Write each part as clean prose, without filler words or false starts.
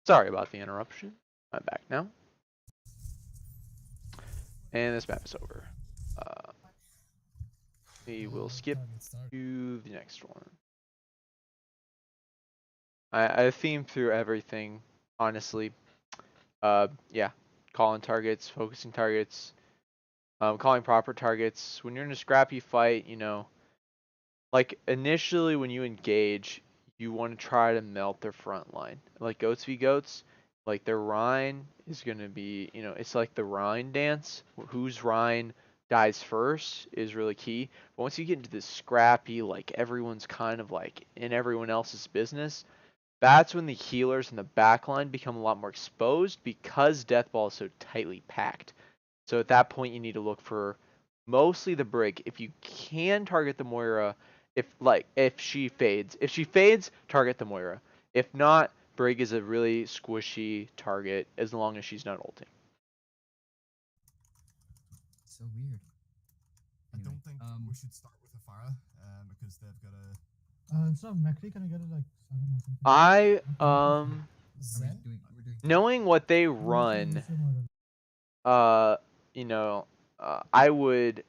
Sorry about the interruption. I'm back now. And this map is over. We will skip to the next one. I themed through everything, honestly. Yeah, calling targets, focusing targets, calling proper targets. When you're in a scrappy fight, you know, like initially when you engage, you want to try to melt their front line. Like goats v goats, like their Rhine is gonna be, you know, it's like the Rhine dance. Whose Rhine dies first is really key. But once you get into this scrappy, like everyone's kind of like in everyone else's business, that's when the healers in the backline become a lot more exposed because Death Ball is so tightly packed. So at that point, you need to look for mostly the Brig. If you can target the Moira, if she fades, target the Moira. If not, Brig is a really squishy target as long as she's not ulting. So weird. I don't think we should start with a Pharah, because they've got a. Instead of McCree, can I get it like I don't know something? Zen? We're doing Knowing what they run, you know, I would.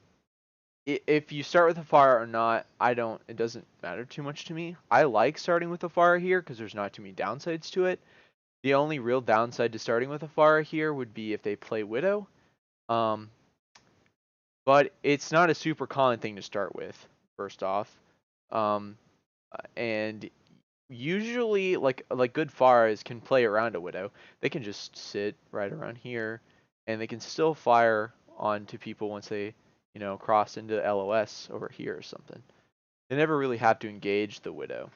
If you start with a Pharah or not, it doesn't matter too much to me. I like starting with a Pharah here because there's not too many downsides to it. The only real downside to starting with a Pharah here would be if they play Widow. But it's not a super common thing to start with, first off. And usually like good Pharahs can play around a Widow. They can just sit right around here and they can still fire onto people once they, you know, cross into LOS over here or something. They never really have to engage the Widow.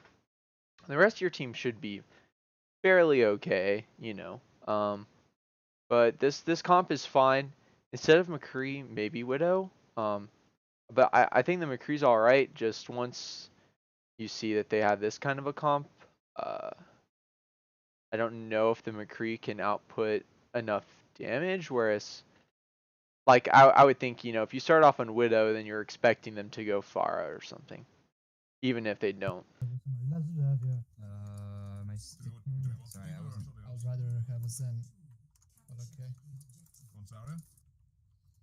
The rest of your team should be fairly okay, you know. But this comp is fine. Instead of McCree, maybe Widow. But I think the McCree's alright, just once you see that they have this kind of a comp. I don't know if the McCree can output enough damage, whereas like I would think, you know, if you start off on Widow, then you're expecting them to go Pharah or something. Even if they don't. Let's do that, yeah. My stick. Sorry, I wasn't. I'd rather have a Zen. But okay. Gonzalo?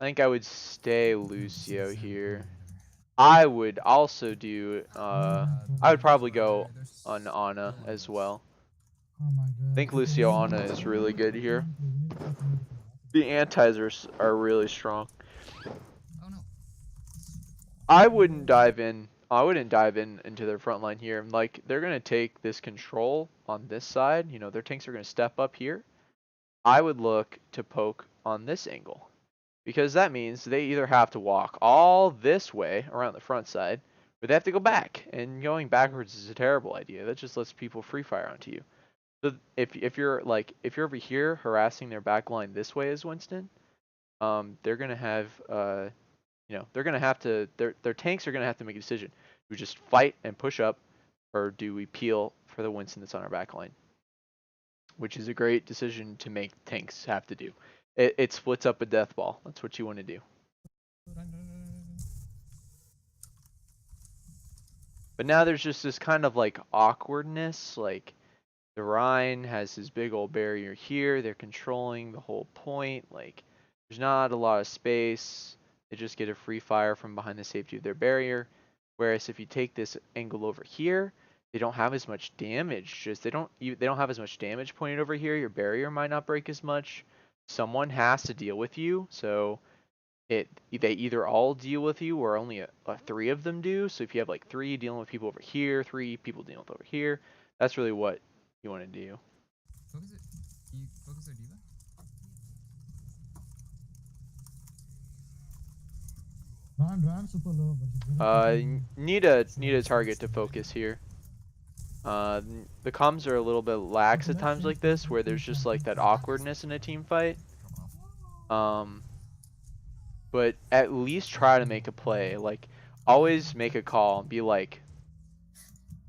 I think I would stay Lucio here. I would also do I would probably go on Ana as well. Oh my god. I think Lucio Ana is really good here. The antis are really strong. Oh no. I wouldn't dive in into their front line here. Like they're gonna take this control on this side. You know, their tanks are gonna step up here. I would look to poke on this angle. Because that means they either have to walk all this way around the front side, or they have to go back. And going backwards is a terrible idea. That just lets people free fire onto you. So if you're over here harassing their back line this way as Winston, they're gonna have you know, they're gonna have to their tanks are gonna have to make a decision. Do we just fight and push up, or do we peel for the Winston that's on our back line? Which is a great decision to make tanks have to do. It splits up a death ball. That's what you want to do. But now there's just this kind of like awkwardness. Like the Rhine has his big old barrier here. They're controlling the whole point. Like there's not a lot of space. They just get a free fire from behind the safety of their barrier. Whereas if you take this angle over here, they don't have as much damage. Just they don't have as much damage pointed over here. Your barrier might not break as much. Someone has to deal with you, so they either all deal with you or only three of them do. So if you have like three dealing with people over here, three people dealing with over here, that's really what you want to do. Focus it. Can you focus our D.Va? Ran super low, but need a target to focus here. The comms are a little bit lax at times like this, where there's just like that awkwardness in a team fight. But at least try to make a play. Like, always make a call and be like,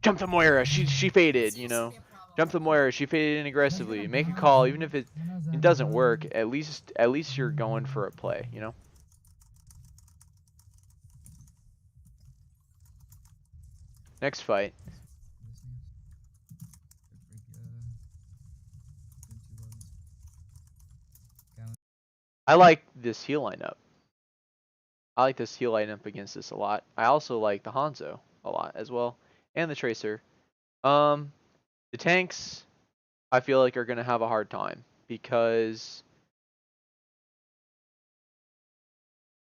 jump the Moira, she faded, you know. Jump the Moira, she faded in aggressively. Make a call, even if it doesn't work. At least you're going for a play, you know. Next fight. I like this heal lineup. I like this heal lineup against this a lot. I also like the Hanzo a lot as well, and the Tracer. The tanks, I feel like are gonna have a hard time because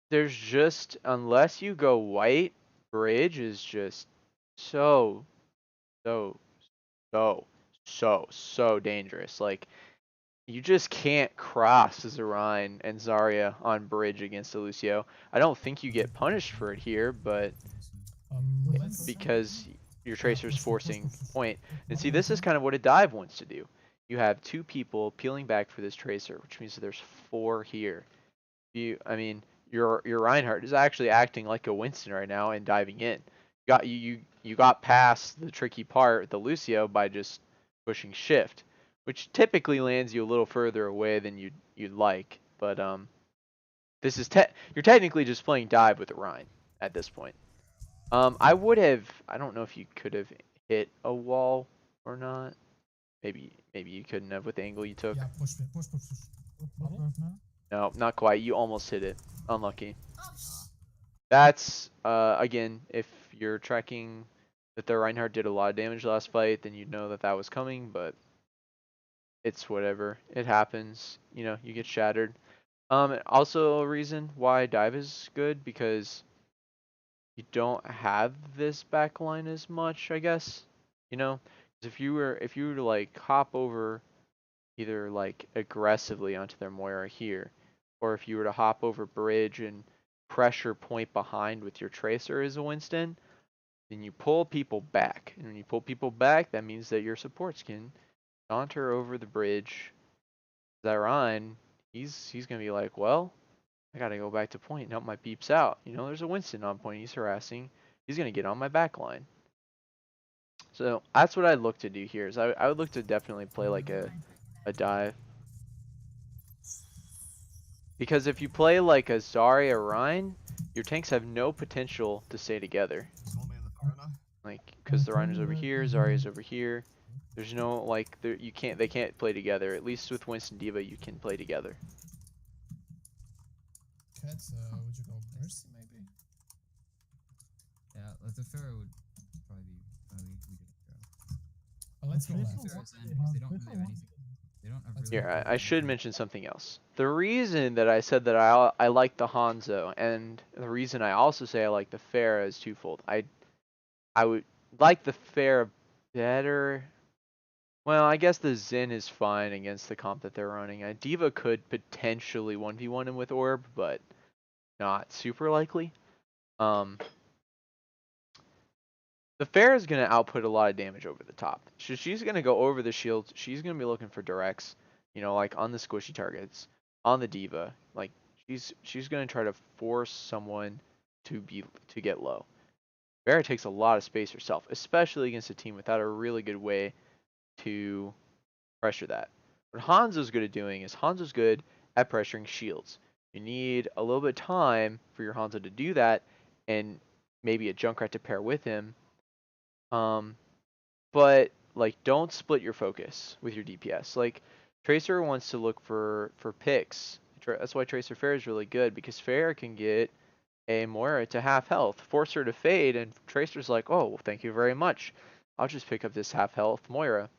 there's just, unless you go white, bridge is just so so so dangerous. Like, you just can't cross Zarine and Zarya on bridge against a Lucio. I don't think you get punished for it here, but Let's. because your Tracer's forcing point. And see, this is kind of what a dive wants to do. You have 2 people peeling back for this Tracer, which means that there's 4 here. I mean, your Reinhardt is actually acting like a Winston right now and diving in. You got past the tricky part, the Lucio, by just pushing shift, which typically lands you a little further away than you'd like. But this is you're technically just playing dive with a Rein at this point. I don't know if you could have hit a wall or not. Maybe you couldn't have with the angle you took. Yeah, push. No, not quite. You almost hit it. Unlucky. That's, again, if you're tracking that the Reinhardt did a lot of damage last fight, then you'd know that that was coming, but it's whatever. It happens. You know, you get shattered. Also a reason why dive is good, because you don't have this backline as much, I guess. You know, 'cause if you were to like hop over either like aggressively onto their Moira here, or if you were to hop over bridge and pressure point behind with your Tracer as a Winston, then you pull people back. And when you pull people back, that means that your supports can saunter over the bridge. Zarine, he's gonna be like, well, I gotta go back to point and help my peeps out. You know, there's a Winston on point, he's harassing. He's gonna get on my back line. So that's what I'd look to do here, is I would look to definitely play like a dive. Because if you play like a Zarya Rein, your tanks have no potential to stay together. Like, because the Rein is over here, Zarya's over here. There's no, like, they can't play together. At least with Winston D.Va, you can play together. Cat, would you go Mercy maybe? Yeah, like the Pharaoh would probably be. We did Pharaoh. Oh, let's go left. Pharaoh's in because they don't really have anything. They don't have really. Here, I should mention something else. The reason that I said that I like the Hanzo, and the reason I also say I like the Pharah is twofold. I would like the Pharah better. Well, I guess the Zen is fine against the comp that they're running. D.Va could potentially 1v1 him with Orb, but not super likely. The Pharah is going to output a lot of damage over the top. So she's going to go over the shield. She's going to be looking for directs, you know, like on the squishy targets, on the D.Va. Like, she's going to try to force someone to get low. Pharah takes a lot of space herself, especially against a team without a really good way to pressure that. What Hanzo's good at doing is Hanzo's good at pressuring shields. You need a little bit of time for your Hanzo to do that, and maybe a Junkrat to pair with him. But like, don't split your focus with your DPS. Like, Tracer wants to look for picks. That's why Tracer Pharah is really good, because Pharah can get a Moira to half health, force her to fade, and Tracer's like, oh, well, thank you very much. I'll just pick up this half health Moira.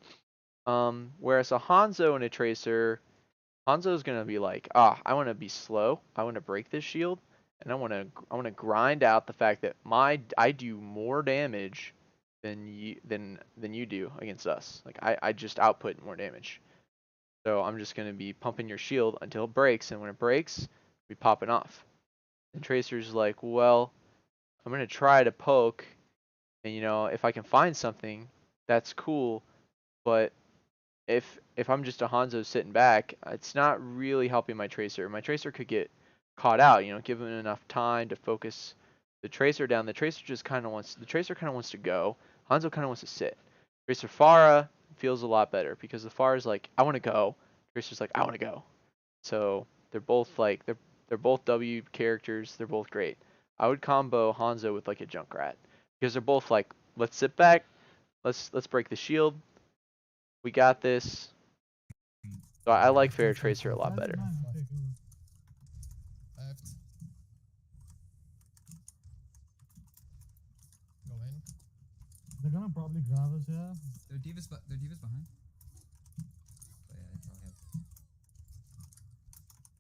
Whereas a Hanzo and a Tracer, Hanzo's gonna be like, I want to be slow. I want to break this shield, and I want to grind out the fact that I do more damage than you do against us. Like, I just output more damage. So I'm just gonna be pumping your shield until it breaks, and when it breaks, we pop it off. And Tracer's like, well, I'm gonna try to poke, and you know, if I can find something, that's cool, but if I'm just a Hanzo sitting back, it's not really helping my Tracer. My Tracer could get caught out, you know, given enough time to focus the Tracer down. The Tracer kind of wants to go. Hanzo kind of wants to sit. Tracer Pharah feels a lot better, because the Pharah's like, I want to go. Tracer's like, I want to go. So they're both like, they're both W characters. They're both great. I would combo Hanzo with like a Junkrat, because they're both like, let's sit back, let's break the shield. We got this. So I like Pharah Tracer a lot better. They're gonna probably grab us, yeah. Their D.Va's behind.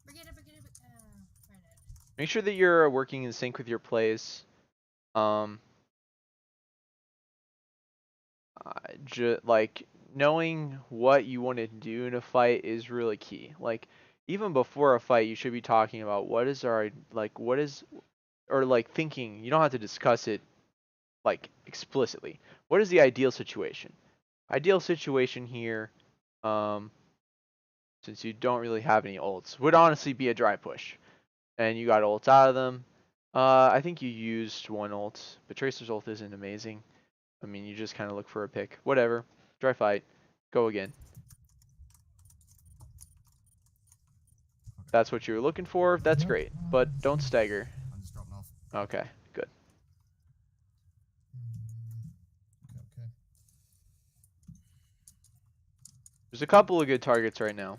But yeah, they probably have. Make sure that you're working in sync with your plays. Like knowing what you want to do in a fight is really key. Like even before a fight, you should be talking about what is our or like thinking. You don't have to discuss it like explicitly. What is the ideal situation? Ideal situation here, since you don't really have any ults, would honestly be a dry push, and you got ults out of them. I think you used one ult, but Tracer's ult isn't amazing. I mean, you just kind of look for a pick. Whatever. Dry fight. Go again. That's what you were looking for. That's great. But don't stagger. I'm just dropping off. Okay, good. Okay. There's a couple of good targets right now.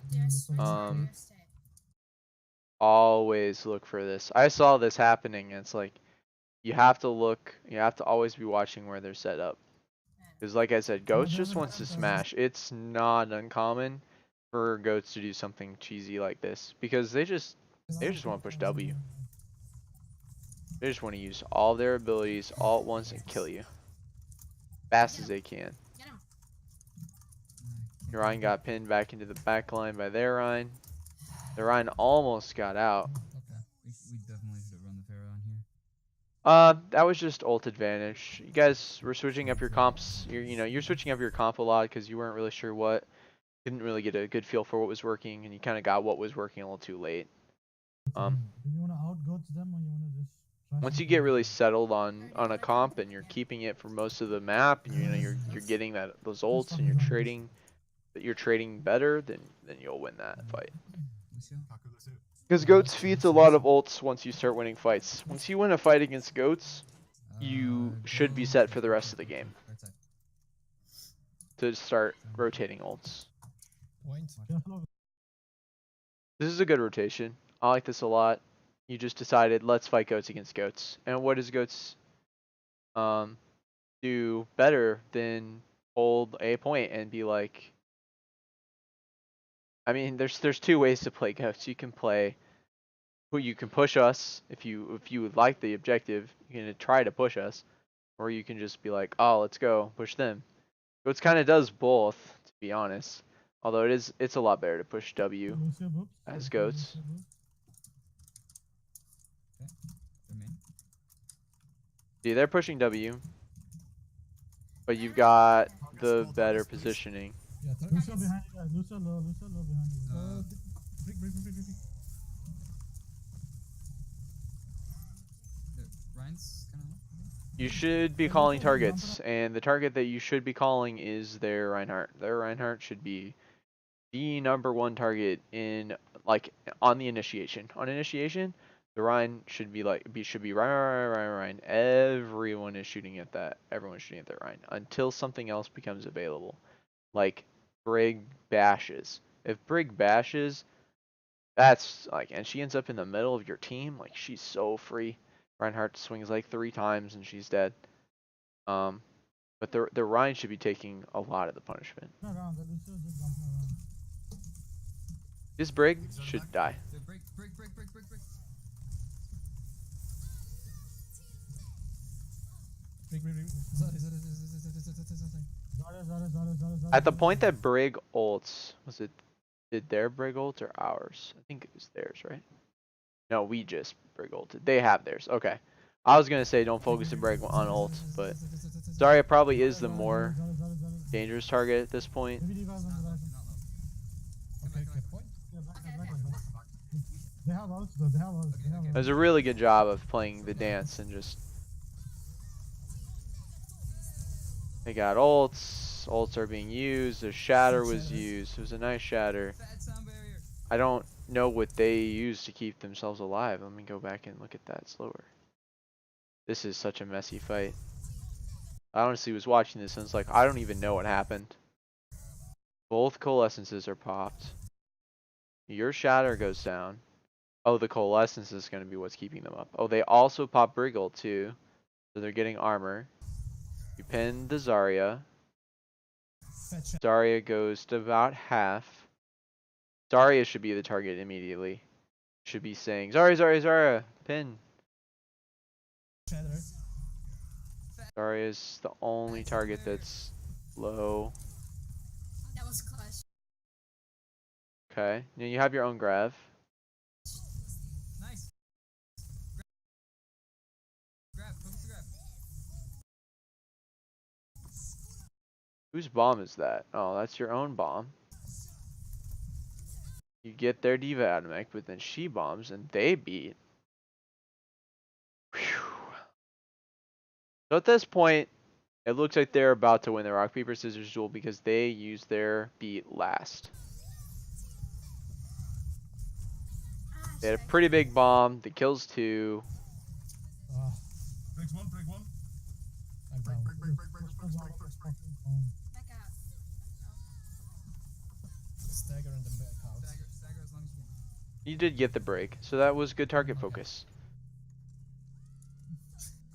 Always look for this. I saw this happening, and it's like, you have to look, you have to always be watching where they're set up. Because like I said, Goats just wants to smash. It's not uncommon for Goats to do something cheesy like this. Because they just want to push W. They just want to use all their abilities all at once and kill you. Fast as they can. Your Ryan got pinned back into the back line by their Ryan. The Ryan almost got out. Okay. We definitely should run the Pharaoh on here. That was just ult advantage. You guys were switching up your comps. You're switching up your comp a lot because you weren't really sure what. Didn't really get a good feel for what was working, and you kind of got what was working a little too late. Do you wanna outgoat them or you wanna just? Once you get really settled on a comp and you're keeping it for most of the map, and you're getting those ults and you're trading better, then you'll win that fight. Because Goats feeds a lot of ults once you start winning fights. Once you win a fight against Goats, you should be set for the rest of the game Right side. to start rotating ults. Point. This is a good rotation. I like this a lot. You just decided, let's fight Goats against Goats. And what does Goats do better than hold a point and be like, I mean, there's two ways to play Goats. You can push us if you would like the objective. You can try to push us, or you can just be like, oh, let's go push them. Goats kind of does both, to be honest. Although it's a lot better to push W as Goats. See, they're pushing W, but you've got the better positioning. Lucio behind you guys. Lucio low behind you. Break. Ryan's kind of low. You should be calling targets, and the target that you should be calling is their Reinhardt. Their Reinhardt should be the #1 target on the initiation. On initiation, the Ryan should be Ryan. Everyone is shooting at that. Everyone's shooting at that Ryan until something else becomes available, like Brig bashes. If Brig bashes, that's and she ends up in the middle of your team. Like, she's so free. Reinhardt swings like 3 times and she's dead. But the Ryan should be taking a lot of the punishment. This Brig should die. Break. At the point that Brig ults, did their Brig ult or ours? I think it was theirs, right? No, we just Brig ulted. They have theirs. Okay. I was gonna say don't focus the Brig on ult, but Zarya probably is the more dangerous target at this point. They have ults though. They have ults. It was a really good job of playing the dance and just. They got ults. Ults are being used. Their shatter was used. It was a nice shatter. I don't know what they used to keep themselves alive. Let me go back and look at that slower. This is such a messy fight. I honestly was watching this and it's like, I don't even know what happened. Both coalescences are popped. Your shatter goes down. Oh, the coalescence is going to be what's keeping them up. Oh, they also pop Brig ult too. So they're getting armor. You pin the Zarya. Fetch. Zarya goes to about half. Zarya should be the target immediately. Should be saying, Zarya, Zarya, Zarya, pin. Shatter. Zarya is the only target that's low. That was clutch. Okay, now you have your own grav. Nice. Grab, focus the grab. Whose bomb is that? Oh, that's your own bomb. You get their D.Va Atomic, but then she bombs and they beat. Whew. So at this point, it looks like they're about to win the rock, paper, scissors duel because they used their beat last. They had a pretty big bomb that kills 2. Ah, Breaks one, break one. I'm Break, down. break, break, break, break, break, break, break, break. Back out. Stagger and then back out. Stagger as long as you can. You did get the break, so that was good target focus.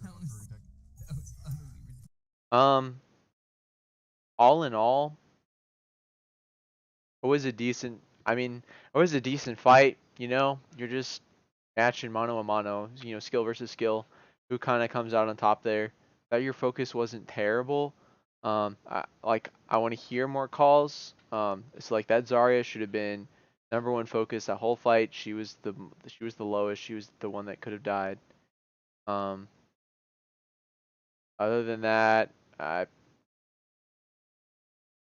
That was utterly ridiculous. All in all, it was a decent. I mean, it was a decent fight. You know, you're just matching mano a mano. You know, skill versus skill. Who kind of comes out on top there? That your focus wasn't terrible. I want to hear more calls. It's like that Zarya should have been #1 focus that whole fight. She was the lowest. She was the one that could have died. Other than that, I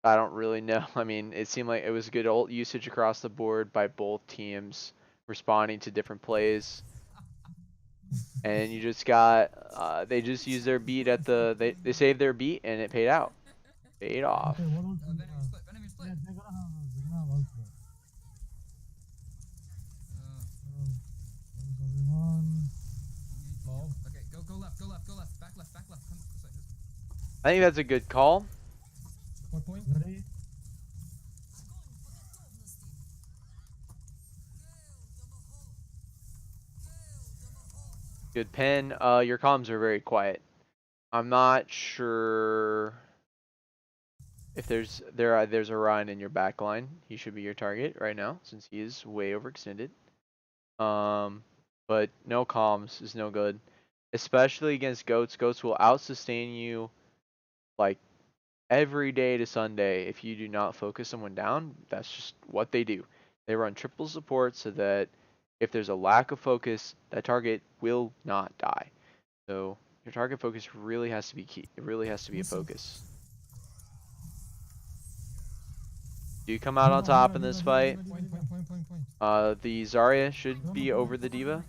don't really know. I mean, it seemed like it was good ult usage across the board by both teams responding to different plays. And you just got, they just used their beat at the, they saved their beat and it paid out. Paid off. Okay, what else? Venom split, Venom split. Yeah, they're gonna have ultra. Everyone. Low. Okay, go left, back left. Come this way. I think that's a good call. What point? Ready? Good pin. Your comms are very quiet. I'm not sure if there's a Ryan in your back line. He should be your target right now since he is way overextended. But no comms is no good, especially against goats. Goats will out sustain you like every day to Sunday if you do not focus someone down. That's just what they do. They run triple support so that if there's a lack of focus, that target will not die. So your target focus really has to be key. It really has to be a focus. Do you come out on top in this fight? Point. The Zarya should be over the D.Va.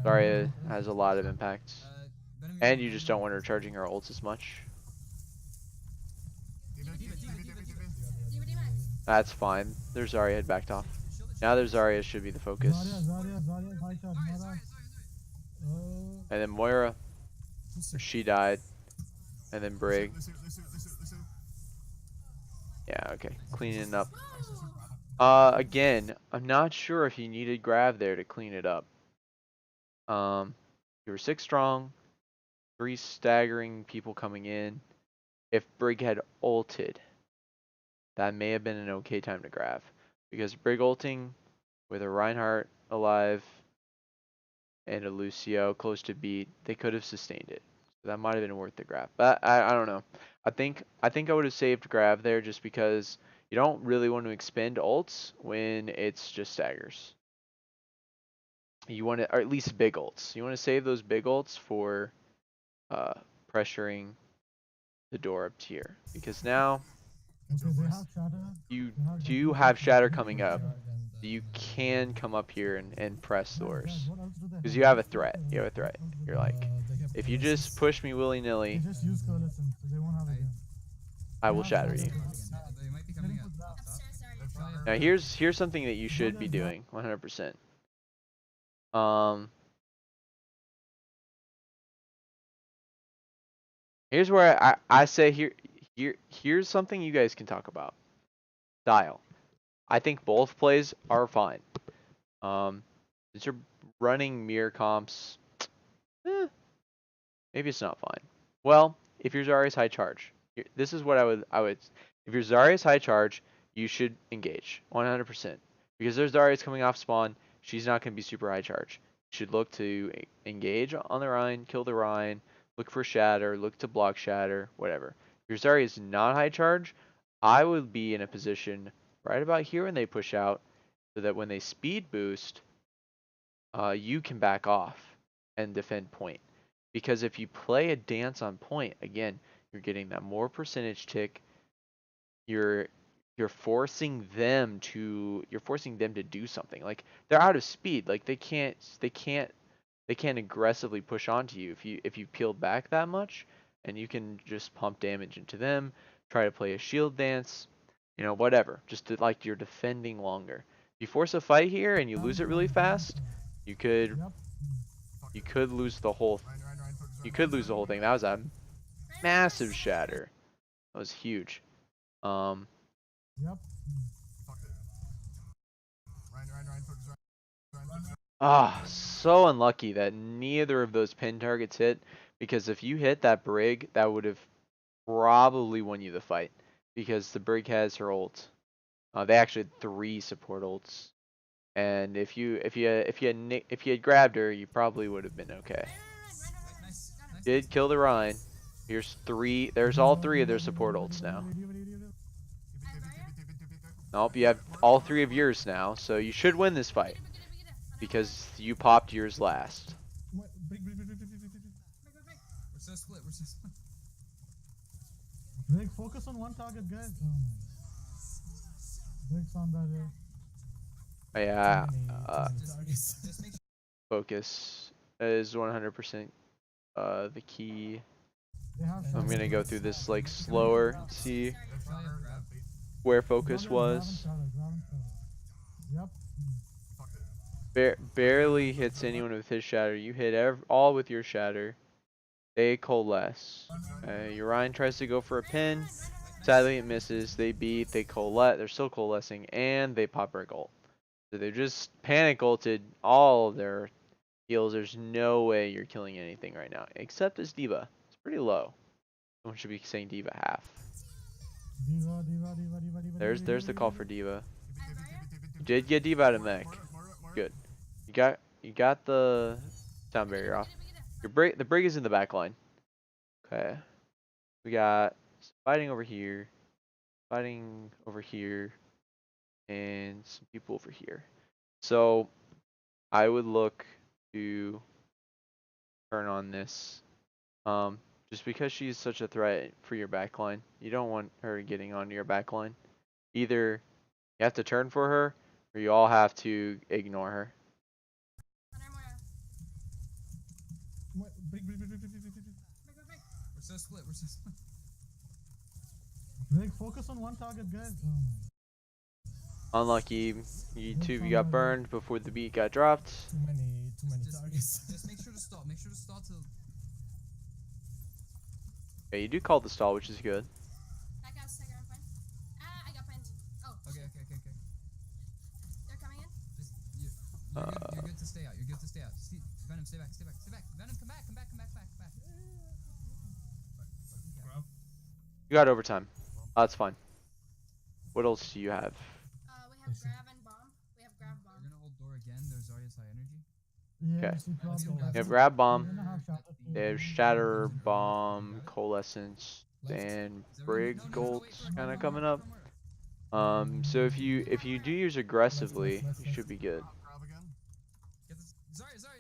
Zarya has a lot of impact. And you just don't want her charging her ults as much. That's fine. Their Zarya had backed off. Now their Zarya should be the focus. Zarya, high charge, Mara. And then Moira, she died. And then Brig. Yeah, okay. Cleaning it up. Again, I'm not sure if you needed Grav there to clean it up. You were 6 strong, 3 staggering people coming in. If Brig had ulted, that may have been an okay time to Grav. Because Brig ulting with a Reinhardt alive and a Lucio close to beat, they could have sustained it. So that might have been worth the Grav. But I don't know. I think I would have saved Grav there just because you don't really want to expend ults when it's just staggers. You want to, or at least big ults. You want to save those big ults for pressuring the door up tier. Because now you do have Shatter coming up. You can come up here and press doors. Because you have a threat. You have a threat. You're like, if you just push me willy-nilly, I will shatter you. They might be coming up. Now here's something that you should be doing 100%. Here's where I say here's something you guys can talk about. Style. I think both plays are fine. Since you're running mirror comps, maybe it's not fine. Well, if your Zarya's high charge, this is what I would. If your Zarya's high charge, you should engage 100% because there's Zarya's coming off spawn. She's not going to be super high charge. You should look to engage on the Rein, kill the Rein, look for shatter, look to block shatter, whatever. If your Zarya is not high charge, I would be in a position right about here when they push out, so that when they speed boost, you can back off and defend point. Because if you play a dance on point, again, you're getting that more percentage tick. You're forcing them to do something. Like they're out of speed. Like they can't aggressively push onto you if you peel back that much, and you can just pump damage into them, try to play a shield dance, you know, whatever. Just to, like, you're defending longer. If you force a fight here and you lose it really fast, you could lose the whole thing. That was a massive shatter. That was huge. Fuck it. Ryan, focus. Ryan. So unlucky that neither of those pin targets hit, because if you hit that Brig, that would have probably won you the fight, because the Brig has her ult. They actually had 3 support ults, and if you had grabbed her, you probably would have been okay. Did kill the Rein. Here's 3. There's all 3 of their support ults now. Nope, you have all 3 of yours now, so you should win this fight because you popped yours last. We're so split. Brig, focus on one target, guys. Oh my. Brig's on that. Yeah. Just make sure Focus is 100% the key. I'm gonna go through this like slower, see where focus was. Barely hits anyone with his shatter. You hit all with your shatter. They coalesce. Urian tries to go for a pin. Sadly, it misses. They beat. They coalesce. They're still coalescing, and they pop Brig ult. So they just panic ulted all of their heals. There's no way you're killing anything right now, except this D.Va. It's pretty low. Someone should be saying D.Va half. There's the call for D.Va. You did get D.Va out of mech. Good. You got the sound barrier off. The Brig is in the back line. Okay. We got fighting over here, and some people over here. So I would look to turn on this. Just because she's such a threat for your backline. You don't want her getting onto your backline. Either you have to turn for her, or you all have to ignore her. We're so split. Brig, focus on one target, guys. Oh my. Unlucky. You got burned before the beat got dropped. Too many targets. Just make sure to stall. Make sure to stall till. Yeah, you do call the stall, which is good. I got pinned. Oh. Okay. They're coming in. Just, you're good to stay out. Venom, stay back. Venom, come back. You got overtime. That's fine. What else do you have? We have grab and bomb. We're gonna hold door again. There's Zarya's high energy. Yeah, Okay. see problem. You have grab bomb. We're gonna have shatter too. They have shatter bomb, coalescence, and Brig ults kind of coming up. So if you do use aggressively, you should be good. Grab again. Get this. Zarya. Zarya.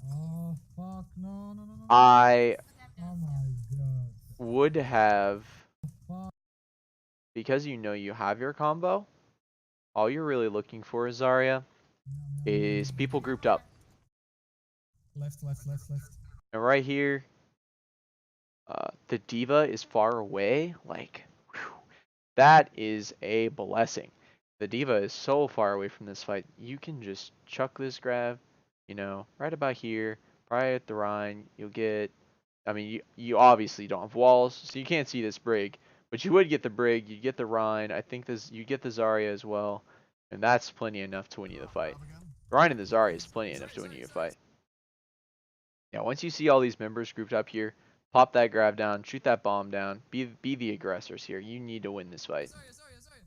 Oh fuck, no. I Oh my god. would have, Fuck. because you know you have your combo, all you're really looking for, Zarya, is people grouped up. Left. And right here, the D.Va is far away. Like, whew, that is a blessing. The D.Va is so far away from this fight. You can just chuck this grab, you know, right about here, probably at the Rein. You'll get, I mean, you obviously don't have walls, so you can't see this Brig, but you would get the Brig, you'd get the Rein. I think you get the Zarya as well, and that's plenty enough to win you the fight. Rein and the Zarya is plenty enough to win you a fight. Yeah, once you see all these members grouped up here, pop that grab down, shoot that bomb down, be the aggressors here. You need to win this fight. Sorry. Sorry.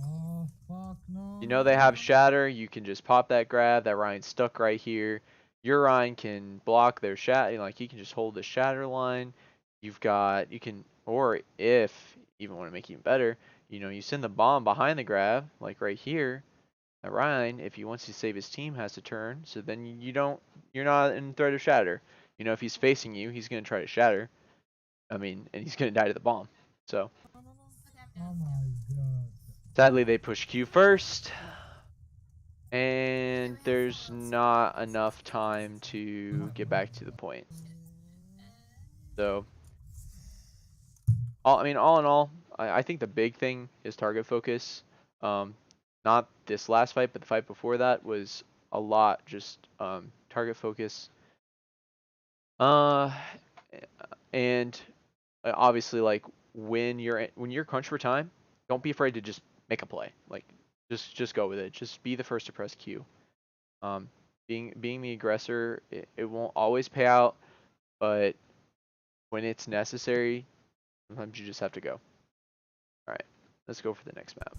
Oh, fuck, no. You know they have shatter, you can just pop that grab, that Ryan's stuck right here. Your Ryan can block their shatter, like he can just hold the shatter line. You can, or if you even want to make it even better, you send the bomb behind the grab, like right here. That Ryan, if he wants to save his team, has to turn, so then you're not in threat of shatter. If he's facing you, he's gonna try to shatter. I mean, and he's gonna die to the bomb. So Okay, Oh my god. sadly, they push Q first, and there's not enough time to get back to the point. So, all in all, I think the big thing is target focus. Not this last fight, but the fight before that was a lot just target focus. And obviously, like when you're crunched for time, don't be afraid to just make a play. Like just go with it. Just be the first to press Q. Being the aggressor, it won't always pay out, but when it's necessary, sometimes you just have to go. All right, let's go for the next map.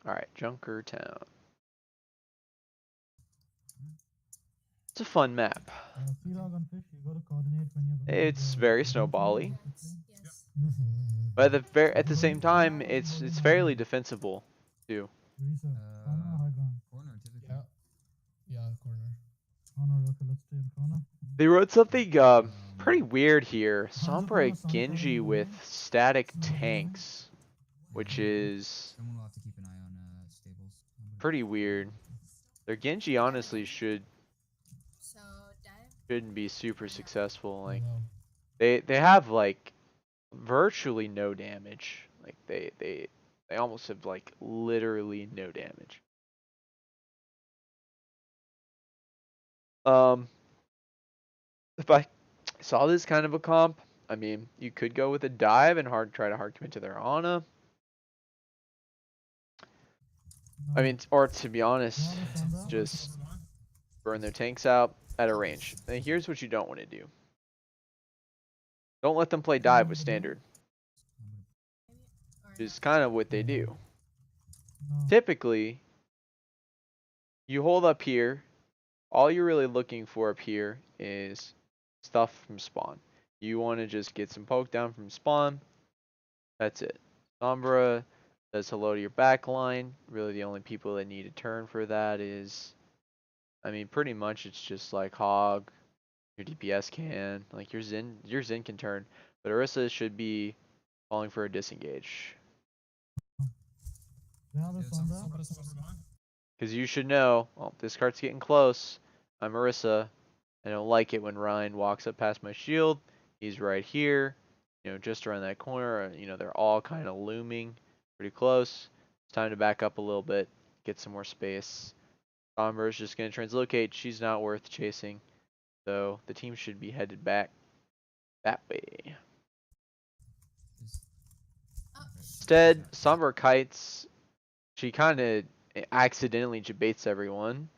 All right, Junker Town. It's a fun map. Sea log on fish, you gotta coordinate when you're going to It's the- very snowbally, Yes. but at the same time, it's fairly defensible too. Research. Corner or high ground? Corner typically. Yeah, corner. Corner, okay, let's stay in corner. They wrote something pretty weird here. Sombra Genji with static tanks, which is Someone will have to keep an eye on stables. pretty weird. Their Genji honestly So dive. shouldn't be super successful. Like No. they have like virtually no damage. Like they almost have like literally no damage. If I saw this kind of a comp, I mean, you could go with a dive and try to hard commit to their Ana. I mean, or to be honest, just burn their tanks out at a range. And here's what you don't want to do. Don't let them play dive with standard, Or which is kind of what they do. No. Typically, you hold up here. All you're really looking for up here is stuff from spawn. You want to just get some poke down from spawn. That's it. Sombra says hello to your back line. Really the only people that need to turn for that is, I mean, pretty much it's just like Hog, your DPS can, like your Zen can turn, but Orisa should be calling for a disengage. They have a Yeah, Sombra. Because you should know, well, this card's getting close. I'm Orisa. I don't like it when Ryan walks up past my shield. He's right here, just around that corner. They're all kind of looming pretty close. It's time to back up a little bit, get some more space. Sombra's just going to translocate. She's not worth chasing. So the team should be headed back that way. Instead, Sombra kites. She kind of accidentally debates everyone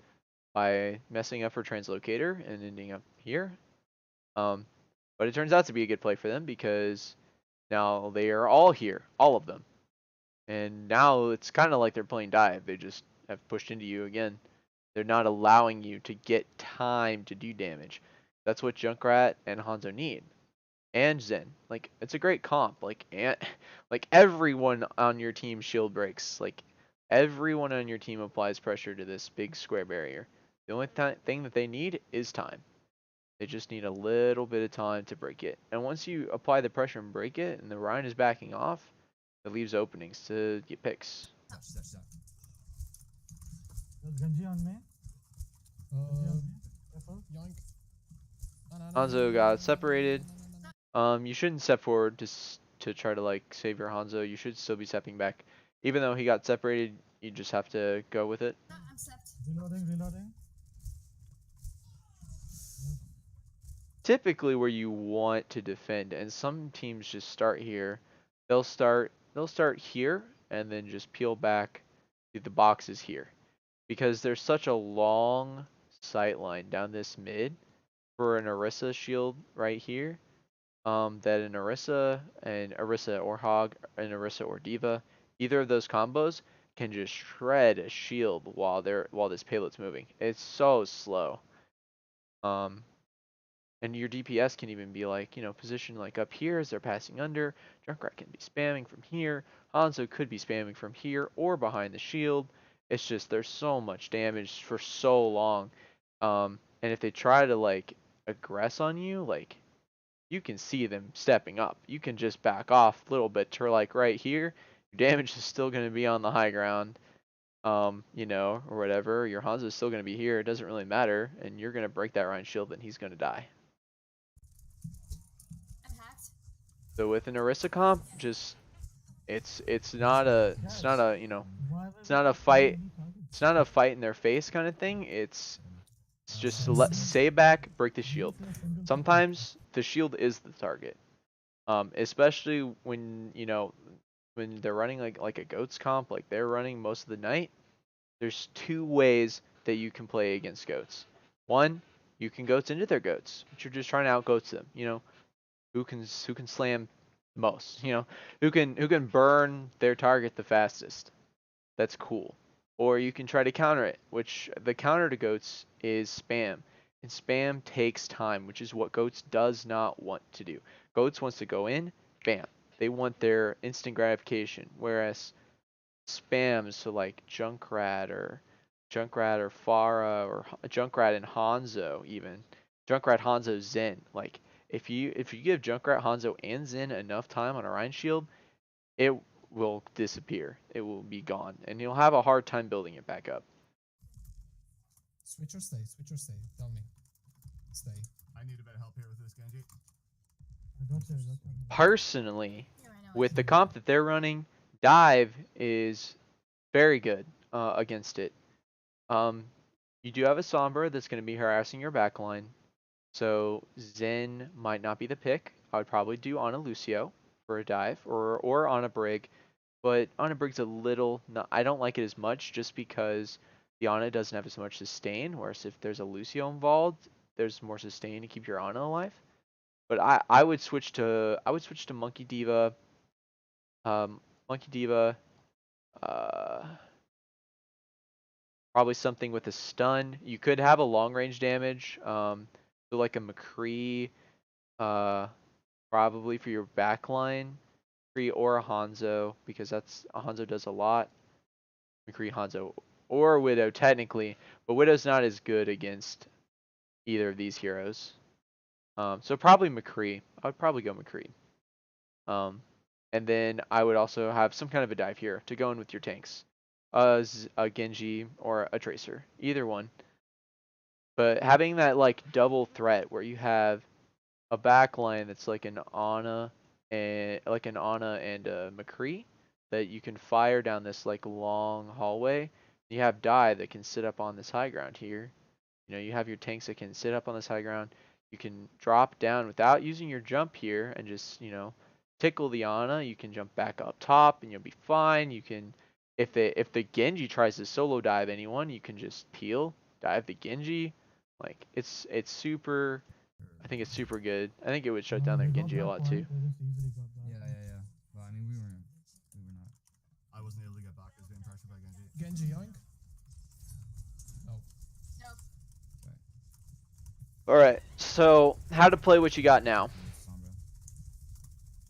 by messing up her translocator and ending up here. But it turns out to be a good play for them because now they are all here, all of them. And now it's kind of like they're playing dive. They just have pushed into you again. They're not allowing you to get time to do damage. That's what Junkrat and Hanzo need. And Zen. Like, it's a great comp. Like everyone on your team shield breaks. Like, everyone on your team applies pressure to this big square barrier. The only thing that they need is time. They just need a little bit of time to break it. And once you apply the pressure and break it, and the Ryan is backing off, it leaves openings to get picks. There's Genji on me. Genji on me. Careful. Yoink. Hanzo got separated. You shouldn't step forward to try to like save your Hanzo. You should still be stepping back. Even though he got separated, you just have to go with it. No, I'm set. Reloading. Typically where you want to defend, and some teams just start here they'll start here and then just peel back to the boxes here. Because there's such a long sight line down this mid for an Orisa shield right here. That an Orisa or Hog, an Orisa or D.Va, either of those combos can just shred a shield while this payload's moving. It's so slow. And your DPS can even be like, positioned like up here as they're passing under. Junkrat can be spamming from here. Hanzo could be spamming from here or behind the shield. It's just there's so much damage for so long. And if they try to like aggress on you, like you can see them stepping up. You can just back off a little bit to like right here. Your damage is still going to be on the high ground. Or whatever. Your Hanzo is still going to be here. It doesn't really matter. And you're going to break that Rein shield and he's going to die. I'm hacked. So with an Orisa comp, just it's not a fight. It's not a fight in their face kind of thing. It's just stay back, break the shield. Sometimes the shield is the target. Especially when when they're running like a goats comp, like they're running most of the night. There's two ways that you can play against goats. One, you can goats into their goats, but you're just trying to out goats them. Who can slam most, who can burn their target the fastest. That's cool. Or you can try to counter it, which the counter to goats is spam. And spam takes time, which is what goats does not want to do. Goats wants to go in, bam. They want their instant gratification, whereas spam, so like Junkrat or Pharah or Junkrat and Hanzo even. Junkrat, Hanzo, Zen, like if you give Junkrat, Hanzo, and Zen enough time on a Rein shield, it will disappear. It will be gone, and you'll have a hard time building it back up. Switch or stay? Switch or stay? Tell me. Stay. I need a bit of help here with this, Genji. Personally, Yeah, I know. with the comp that they're running, dive is very good against it. You do have a Sombra that's going to be harassing your backline. So Zen might not be the pick. I would probably do Ana Lucio for a dive or Ana Brig. But Ana Brig's a little... I don't like it as much just because the Ana doesn't have as much sustain. Whereas if there's a Lucio involved, there's more sustain to keep your Ana alive. But I would switch to Monkey D.Va. Monkey D.Va. Probably something with a stun. You could have a long range damage. So like a McCree, probably for your backline. McCree or a Hanzo, because a Hanzo does a lot. McCree, Hanzo, or Widow technically, but Widow's not as good against either of these heroes. So probably McCree. I would probably go McCree. And then I would also have some kind of a dive here to go in with your tanks. A Genji or a Tracer, either one. But having that like double threat where you have a backline that's like an Ana and a McCree that you can fire down this like long hallway. You have Dai that can sit up on this high ground here. You have your tanks that can sit up on this high ground. You can drop down without using your jump here and just, tickle the Ana. You can jump back up top and you'll be fine. You can, if the Genji tries to solo dive anyone, you can just peel, dive the Genji. Like it's super. I think it's super good. I think it would shut down their Genji a lot too. Yeah. But I mean, we were not. I wasn't able to get back. I was being pressured by Genji. Genji yoink? Oh. Nope. All right. So how to play what you got now? Sombra.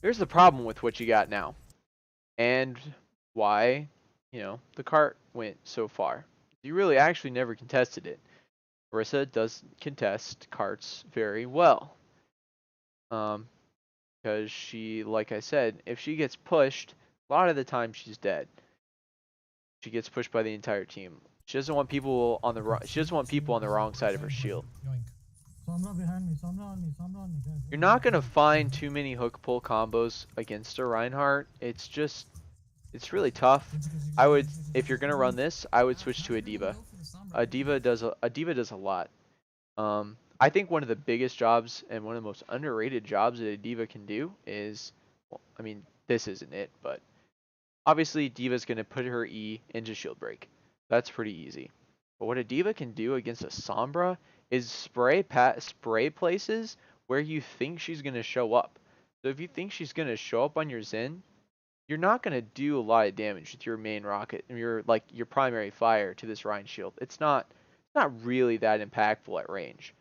Here's the problem with what you got now, and why the cart went so far. You really actually never contested it. Orisa does contest carts very well. Because she, like I said, if she gets pushed, a lot of the time she's dead. She gets pushed by the entire team. She doesn't want people on the wrong side of her shield. Yoink. Sombra behind me, Sombra on me, Sombra on me, guys. You're not gonna find too many hook pull combos against a Reinhardt. It's really tough. I would, if you're gonna run this, I would switch to a D.Va. A D.Va does a lot. I think one of the biggest jobs and one of the most underrated jobs that a D.Va can do is, this isn't it, but obviously D.Va's gonna put her E into shield break. That's pretty easy. But what a D.Va can do against a Sombra is spray places where you think she's gonna show up. So if you think she's gonna show up on your Zen, you're not gonna do a lot of damage with your main rocket, your primary fire to this Rein shield. It's not really that impactful at range.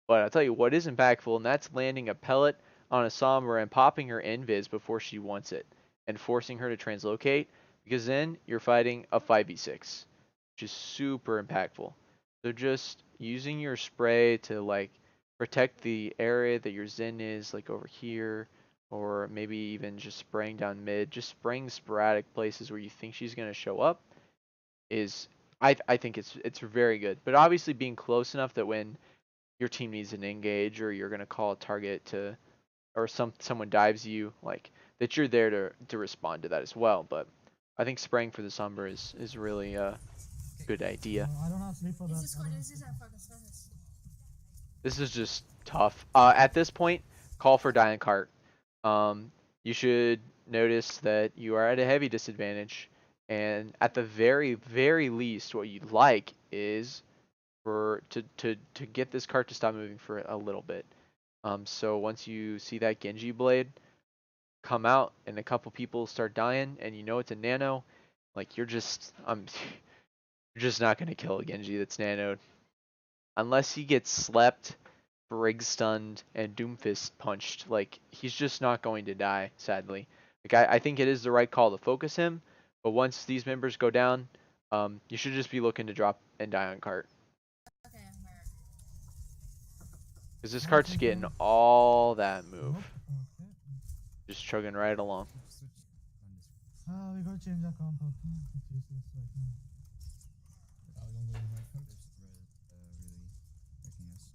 But I'll tell you what is impactful, and that's landing a pellet on a Sombra and popping her invis before she wants it, and forcing her to translocate, because then you're fighting a 5v6, which is super impactful. So just using your spray to like protect the area that your Zen is, like over here, or maybe even just spraying down mid, just spraying sporadic places where you think she's gonna show up, is I think it's very good. But obviously being close enough that when your team needs an engage or you're gonna call a target to, or someone dives you, like that you're there to respond to that as well. But I think spraying for the Sombra is really a good idea. I don't have sleep for that. This is good. This is our focus. This is just tough. At this point, call for Dian Cart. You should notice that you are at a heavy disadvantage, and at the very, very least, what you'd like is to get this cart to stop moving for a little bit. So once you see that Genji blade come out and a couple people start dying, and you know it's a nano, like you're just you're just not gonna kill a Genji that's nanoed unless he gets slept, Brig stunned, and Doomfist punched. Like he's just not going to die, sadly. Like I think it is the right call to focus him, but once these members go down, you should just be looking to drop and die on cart. Okay, where? Because this cart's getting all that move. Nope. Okay. Just chugging right along. Switch on this. We gotta change our comp. It's useless right now. Oh, don't go in my front. Really wrecking us.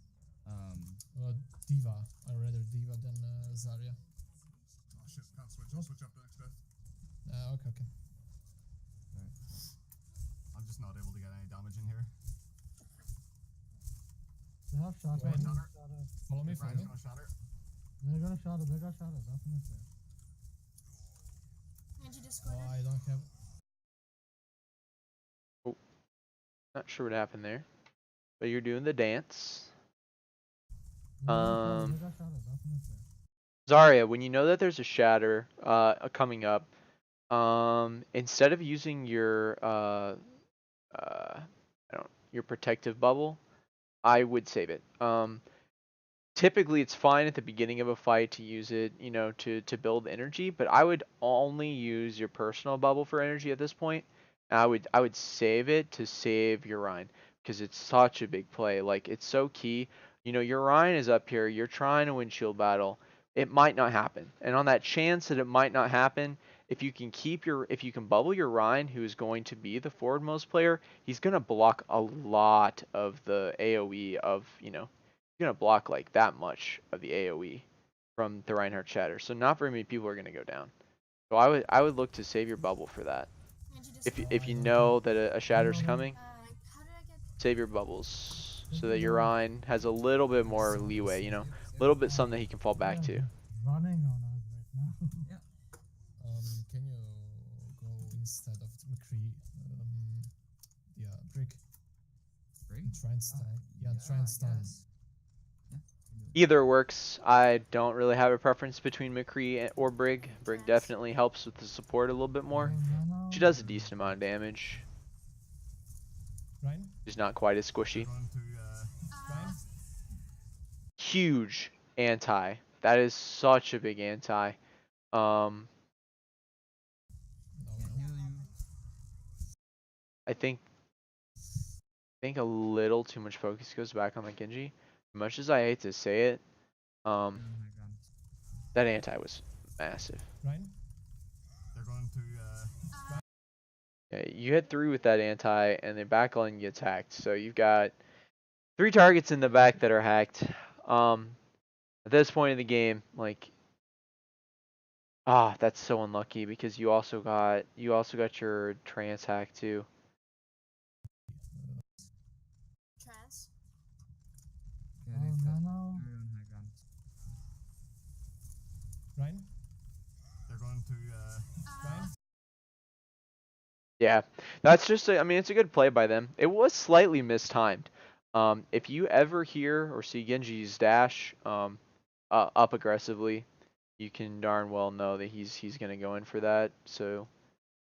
D.Va. I'd rather D.Va than Zarya. Oh shit, can't switch. I'll switch up the next bit. Okay. I'm just not able to get any damage in here. They have shot. Wait, They're Shatter. Follow me, Brian's follow me. gonna shatter. gonna shot it. They got shot it. Definitely. Angie Oh, discorded. I don't have. Not sure what happened there, but you're doing the dance. They got shot it. Definitely. Zarya, when you know that there's a shatter coming up, instead of using your your protective bubble, I would save it. Typically it's fine at the beginning of a fight to use it, you know, to build energy, but I would only use your personal bubble for energy at this point. I would save it to save your Rein, because it's such a big play. Like it's so key. You know, your Rein is up here, you're trying to win shield battle. It might not happen. And on that chance that it might not happen, if you can bubble your Rein, who is going to be the forwardmost player, he's gonna block a lot of the AoE of, you know, he's gonna block like that much of the AoE from the Reinhardt shatter. So not very many people are gonna go down. So I would look to save your bubble for that. Angie discorded. If you know that a shatter's coming, How did I get? save your bubbles so that your Rein has a little bit more leeway, you know, a little bit something that he can fall back to. Running on us right now. Can you go instead of McCree? Brick. Break? Try and stun. Yeah, try and stun. Either works. I don't really have a preference between McCree or Brig. Brig definitely helps with the support a little bit more. She does a decent amount of damage. Ryan? She's not quite as We're squishy. going to Ryan? Huge anti. That is such a big anti. No. I think a little too much focus goes back on the Genji. As much as I hate to say it, that anti was massive. Ryan? they're going to Yeah, you hit through with that anti, and then back line gets hacked. So you've got 3 targets in the back that are hacked. At this point in the game, like, that's so unlucky because you also got your trance hack too. Trans. Yeah, they've got no. very on high ground. Ryan? they're going to Uh, Yeah, that's just I mean, it's a good play by them. It was slightly mistimed. If you ever hear or see Genji's dash up aggressively, you can darn well know that he's gonna go in for that. So,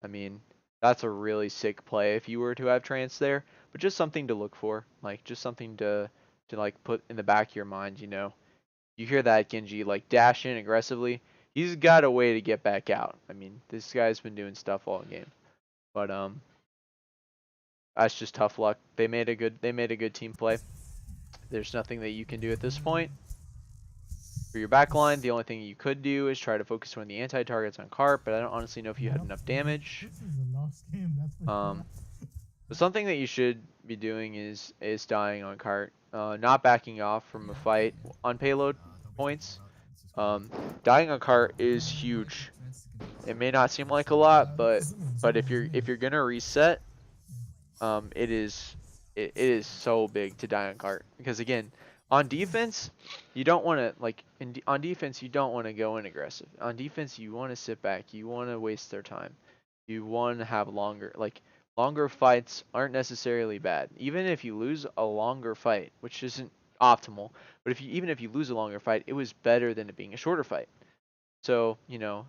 I mean, that's a really sick play if you were to have trance there. But just something to look for, like just something to like put in the back of your mind. You know, you hear that Genji like dash in aggressively, he's got a way to get back out. I mean, this guy's been doing stuff all game. But that's just tough luck. They made a good team play. There's nothing that you can do at this point. For your backline, the only thing you could do is try to focus on the anti-targets on Carp, but I don't honestly know if you had enough damage. This is the last game, that's for sure. But something that you should be doing is dying on Cart, not backing off from a fight on payload points. Dying on Cart is huge. It may not seem like a lot, but if you're gonna reset, it is so big to die on Cart, because again, on defense you don't want to on defense you don't want to go in aggressive. On defense you want to sit back, you want to waste their time, you want to have longer fights aren't necessarily bad. Even if you lose a longer fight, which isn't optimal, but even if you lose a longer fight, it was better than it being a shorter fight. So, you know,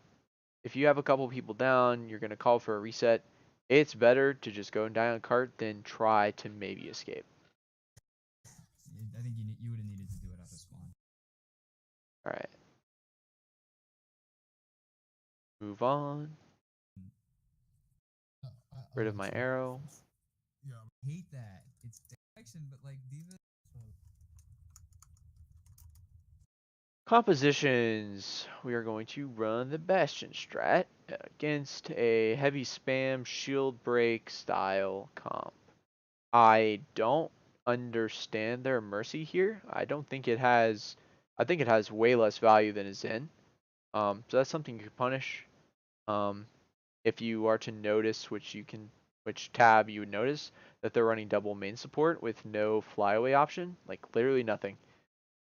if you have a couple people down, you're going to call for a reset. It's better to just go and die on Cart than try to maybe escape. I think you would have needed to do it after spawn. Alright. Move on. Rid of my arrow. yeah. I hate that. It's direction, but like D.Va. Compositions. We are going to run the Bastion strat against a heavy spam shield break style comp. I don't understand their Mercy here. I think it has way less value than a Zen. So that's something you can punish. If you are to notice, which tab you would notice, that they're running double main support with no flyaway option, like literally nothing.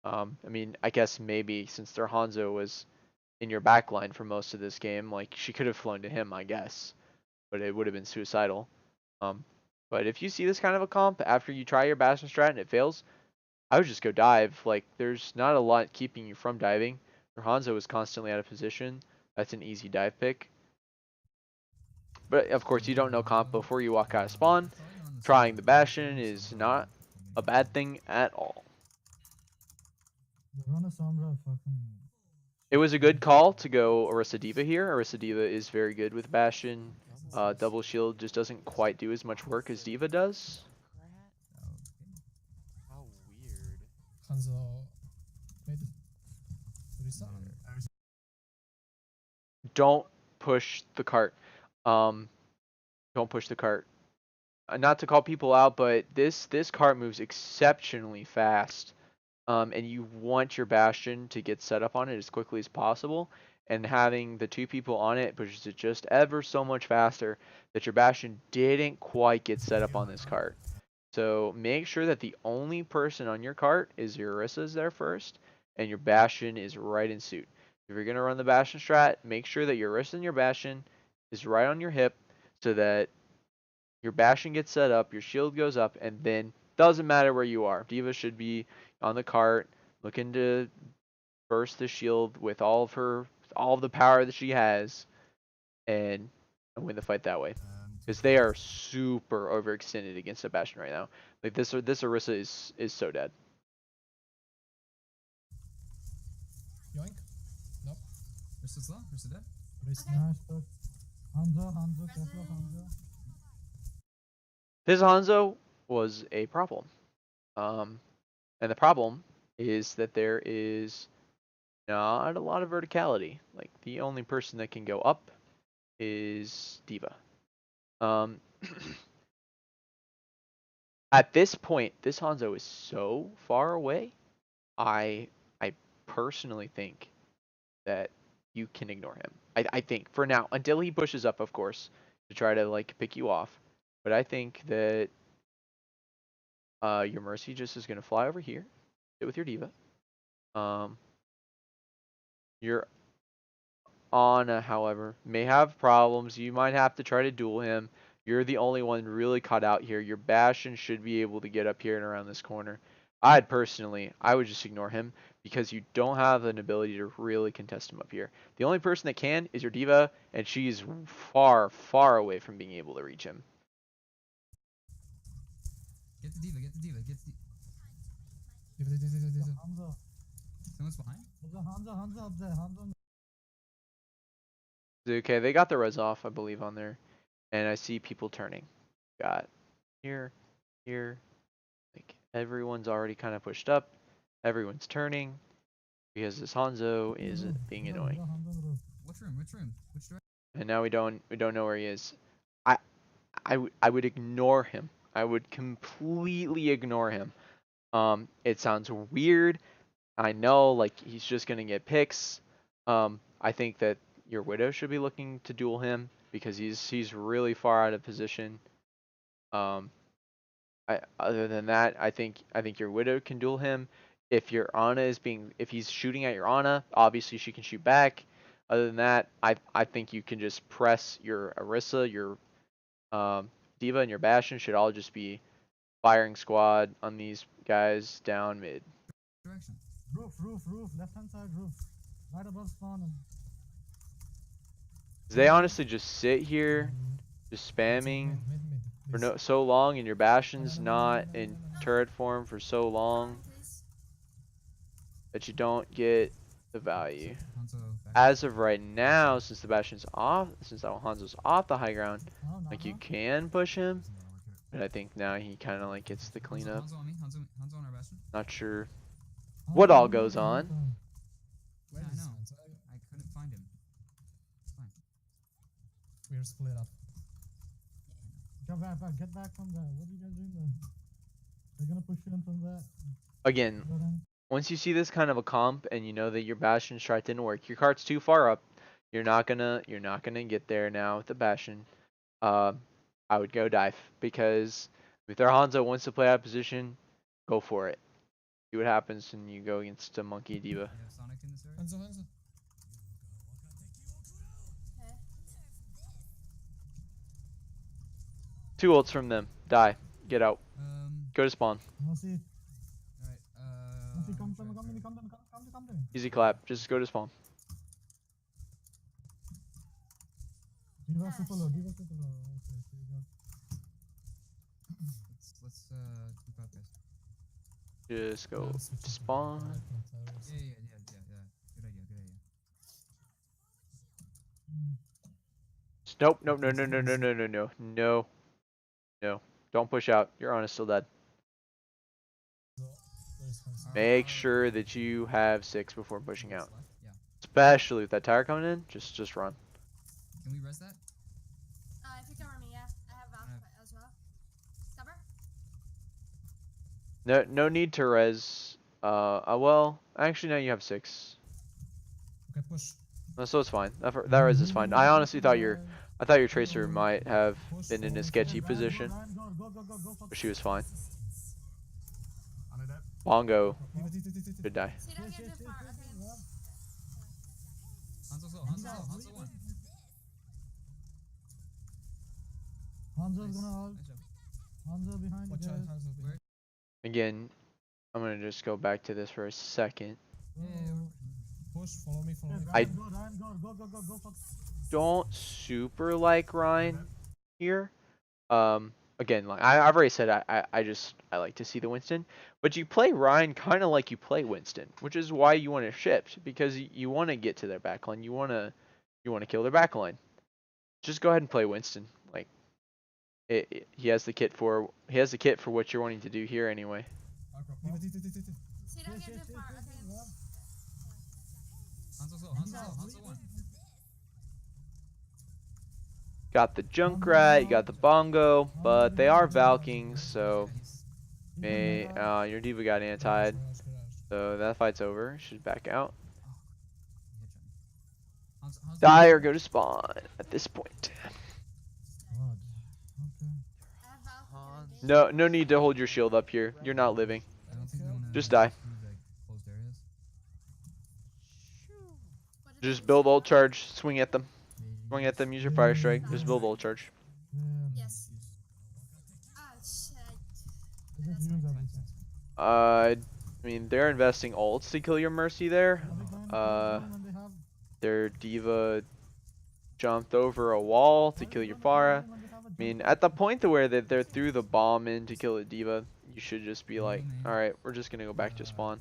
I mean, I guess maybe since their Hanzo was in your backline for most of this game, like she could have flown to him, I guess, but it would have been suicidal. But if you see this kind of a comp after you try your Bastion strat and it fails, I would just go dive. Like, there's not a lot keeping you from diving. Your Hanzo is constantly out of position. That's an easy dive pick. But of course, you don't know comp before you walk out of spawn. Trying the Bastion is not a bad thing at all. The Rana Sombra fucking. It was a good call to go Orisa D.Va here. Orisa D.Va is very good with Bastion. Double shield just doesn't quite do as much work as D.Va does. How weird. Hanzo made it. Reset. Don't push the cart. Don't push the cart. Not to call people out, but this cart moves exceptionally fast. And you want your Bastion to get set up on it as quickly as possible. And having the two people on it pushes it just ever so much faster that your Bastion didn't quite get set up on this cart. So make sure that the only person on your cart is your Orisa's there first, and your Bastion is right in suit. If you're going to run the Bastion strat, make sure that your Orisa and your Bastion is right on your hip so that your Bastion gets set up, your shield goes up, and then doesn't matter where you are. D.Va should be on the cart looking to burst the shield with all of the power that she has and win the fight that way. Because they are super overextended against the Bastion right now. Like this Orisa is so dead. Yoink. Nope. Versus low. Versus dead. Nice, but Hanzo, careful, Hanzo. This Hanzo was a problem. And the problem is that there is not a lot of verticality. Like, the only person that can go up is D.Va. At this point, this Hanzo is so far away, I personally think that you can ignore him. I think, for now, until he pushes up, of course, to try to, like, pick you off. But I think that your Mercy just is going to fly over here, sit with your D.Va. Your Ana, however, may have problems. You might have to try to duel him. You're the only one really caught out here. Your Bastion should be able to get up here and around this corner. I would just ignore him because you don't have an ability to really contest him up here. The only person that can is your D.Va, and she's far, far away from being able to reach him. Get the D.Va, get the D.Va, get the D.Va. Hanzo. Someone's behind? There's a Hanzo up there. Hanzo. Okay, they got the res off, I believe, on there. And I see people turning. Got here, here. Like, everyone's already kind of pushed up. Everyone's turning. Because this Hanzo is being annoying. Which room? Which room? Which direction? And now we don't know where he is. I would ignore him. I would completely ignore him. It sounds weird. I know, like, he's just gonna get picks. I think that your Widow should be looking to duel him because he's really far out of position. Other than that, I think your Widow can duel him. If your Ana if he's shooting at your Ana, obviously she can shoot back. Other than that, I think you can just press your Orisa, your D.Va, and your Bastion should all just be firing squad on these guys down mid. Direction. Roof. Left hand side roof. Right above spawn. They honestly just sit here, just spamming for so long, and your Bastion's not in turret form for so long that you don't get the value. As of right now, since the Bastion's off, since that Hanzo's off the high ground, like, you can push him, but I think now he kind of like gets the cleanup. Hanzo on me. Hanzo on our Bastion. Not sure what all goes on. Yeah, I know. I couldn't find him. It's fine. We're split up. Get back from there. What are you guys doing there? They're gonna push you in from there. Again, once you see this kind of a comp and you know that your Bastion strat didn't work, your card's too far up, you're not gonna get there now with the Bastion. I would go dive, because if their Hanzo wants to play out of position, go for it. See what happens when you go against a Monkey D.Va. You have Sonic in this area? Hanzo. Okay. 2 ults from them. Die. Get out. Go to spawn. Mercy. Alright, Mercy, come to me. Easy clap. Just go to spawn. D.Va super low. Okay, so you got. let's keep up, guys. Just go to spawn. Yeah. Good idea. Nope. No. Don't push out. Your Ana's still dead. Make sure that you have 6 before pushing out. Yeah. Especially with that tower coming in, just run. Can we res that? If you cover me, yeah. I have Valve as well. Cover? No need to res. Well, actually no, you have 6. Okay, push. So it's fine. That res is fine. I honestly thought your Tracer might have been in a sketchy position, but she was fine. Bongo should die. See, don't get too far. Okay. Hanzo one. Hanzo's gonna ult. Nice job. Hanzo behind Watch you out, guys. Hanzo behind. Again, I'm gonna just go back to this for a second. Push, follow me. I Go, Ryan, go. don't super like Ryan here. Again, like I've already said, I like to see the Winston, but you play Ryan kind of like you play Winston, which is why you want to shift, because you want to get to their backline. You want to kill their backline. Just go ahead and play Winston. Like he has the kit for what you're wanting to do here anyway. See, don't get too far. Okay. Hanzo one. Got the Junkrat, you got the Bongo, but they are Valkings, so your D.Va got antied, so that fight's over. Should back out. Die or go to spawn at this point. I have Valve. No need to hold your shield up here. You're not living. I don't think we wanna Just die. do, like, closed areas. Just build ult charge, swing at them. Swing at them, use your fire strike, just build ult charge. Yes. Ah, shit. They just use everything. I mean, they're investing ults to kill your Mercy there. When they have Their Diva jumped over a wall to kill your Pharah. I mean, at the point to where they're threw the bomb in to kill a Diva, you should just be like, alright, we're just gonna go back to spawn.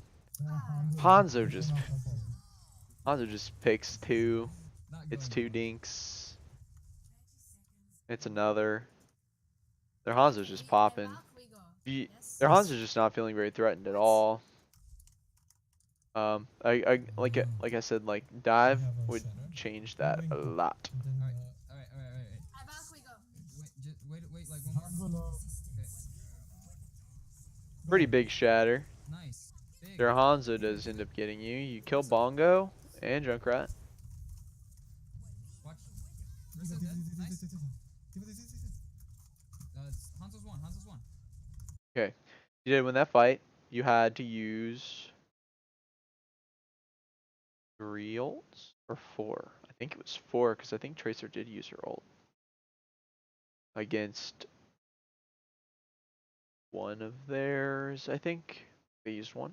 Hanzo just picks 2. It's 2 dinks. It's another. Their Hanzo's just popping. Back we go. You- Yes. Their Hanzo's just not feeling very threatened at all. Like I said, like dive would change that a lot. Alright, alright. Ah, back we go. Wait, like one more. Hanzo low. Okay. Pretty big shatter. Nice. Big. Their Hanzo does end up getting you. You kill Bongo and Junkrat. Watch. Rissa dead. Nice. Hanzo's one. Hanzo's one. You did win that fight. You had to use 3 ults or 4. I think it was 4 because I think Tracer did use her ult against one of theirs. I think they used 1.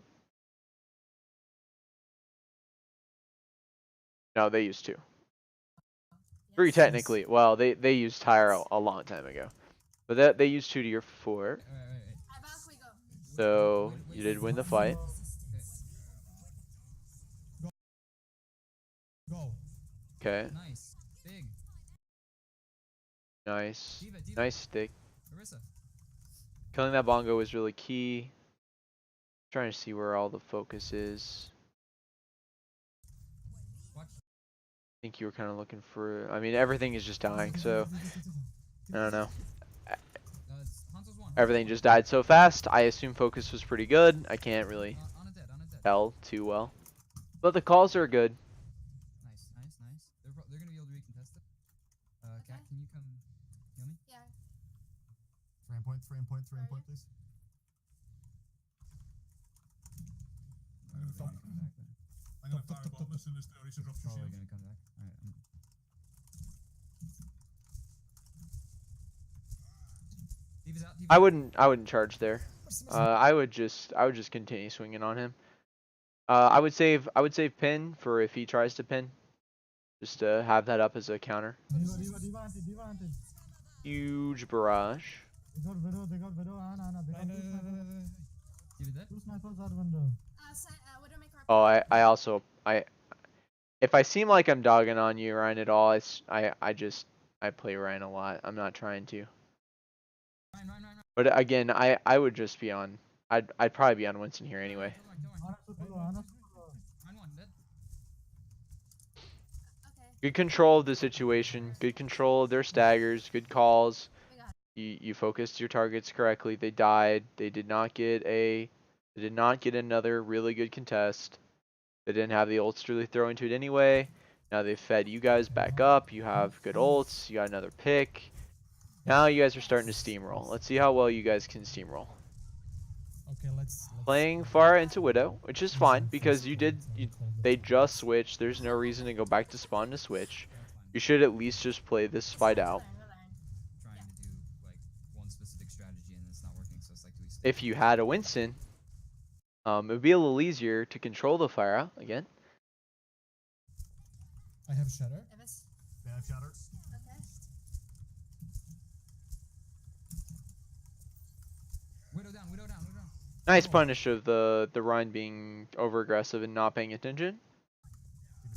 No, they used 2. 3 Yes. technically. Well, they used Tyra a long time ago, but they used 2 to your 4. Alright. Ah, back we go. So you did win the fight. Go. Okay, Nice. Big. nice, Diva. nice stick. Rissa. Killing that Bongo was really key. Trying to see where all the focus is. Watch. I think you were kind of looking for. I mean, everything is just dying, so I don't know. Hanzo's one. Everything just died so fast. I assume focus was pretty good. I can't really On a dead. tell too well, but the calls are good. Nice. They're gonna be able to recontest it. Cat, Okay. can you come heal me? Yeah. 3 in point, 3 in point, 3 in point, please. Fuck. I'm gonna fire a bomb as soon as the Orisha drops your Probably shield. gonna come back. Alright. Diva's out. I wouldn't charge there. I would just continue swinging on him. I would save pin for if he tries to pin, just to have that up as a counter. Diva anti. Huge barrage. They got Widow, They got two snipers. Diva dead? 2 snipers are window. Widowmaker. Oh, I also if I seem like I'm dogging on you, Ryan, at all, I play Ryan a lot. I'm not trying to. Ryan. But again, I would just be on. I'd probably be on Winston here anyway. Ana super low, Ana super low. Ryan one dead. Okay. Good control of the situation. Good control of their staggers. Good calls. We got You focused your targets correctly. They died. They did not get another really good contest. They didn't have the ults to really throw into it anyway. Now they've fed you guys back up. You have good ults. You got another pick. Now you guys are starting to steamroll. Let's see how well you guys can steamroll. Okay, let's Playing Pharah into Widow, which is fine because they just switched. There's no reason to go back to spawn to switch. You should at least just play this fight out. Trying to do like one specific strategy and it's not working, so it's like do we stay? If you had a Winston, it would be a little easier to control the Pharah again. I have Shatter. Evis. They have shatter. Okay. Widow down. Nice punish of the Rhine being over aggressive and not paying attention.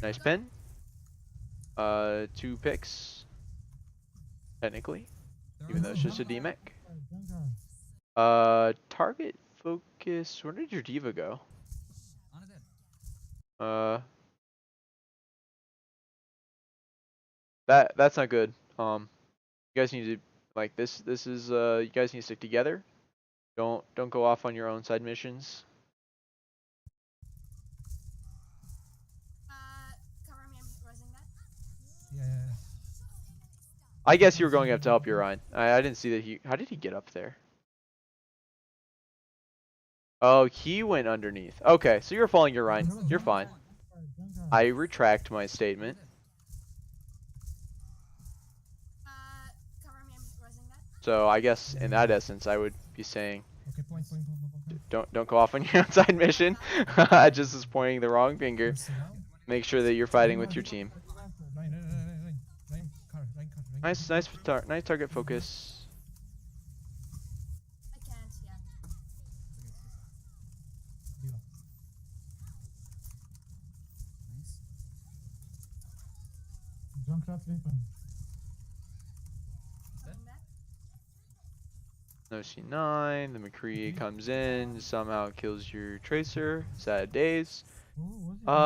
Nice pin. 2 picks. Technically, even though it's just a DMEC. Junker. Target focus. Where did your Diva go? On a dead. That's not good. You guys need to like this. This is you guys need to stick together. Don't go off on your own side missions. Cover me. I'm raising that. Yeah. I guess you were going up to help your Rhine. I didn't see that he. How did he get up there? Oh, he went underneath. Okay, so you're following your Rhine. You're fine. I retract my statement. Cover me. I'm raising that. So I guess in that essence, I would be saying, Okay, point. don't go off on your outside mission. I just was pointing the wrong finger. Mercy now. Make sure that you're fighting with your team. Line. Cut. Nice target focus. I can't. Yeah. Nice. Junkrat sleeping. Covering that. No C9. The McCree comes in, somehow kills your Tracer. Sad days. Oh,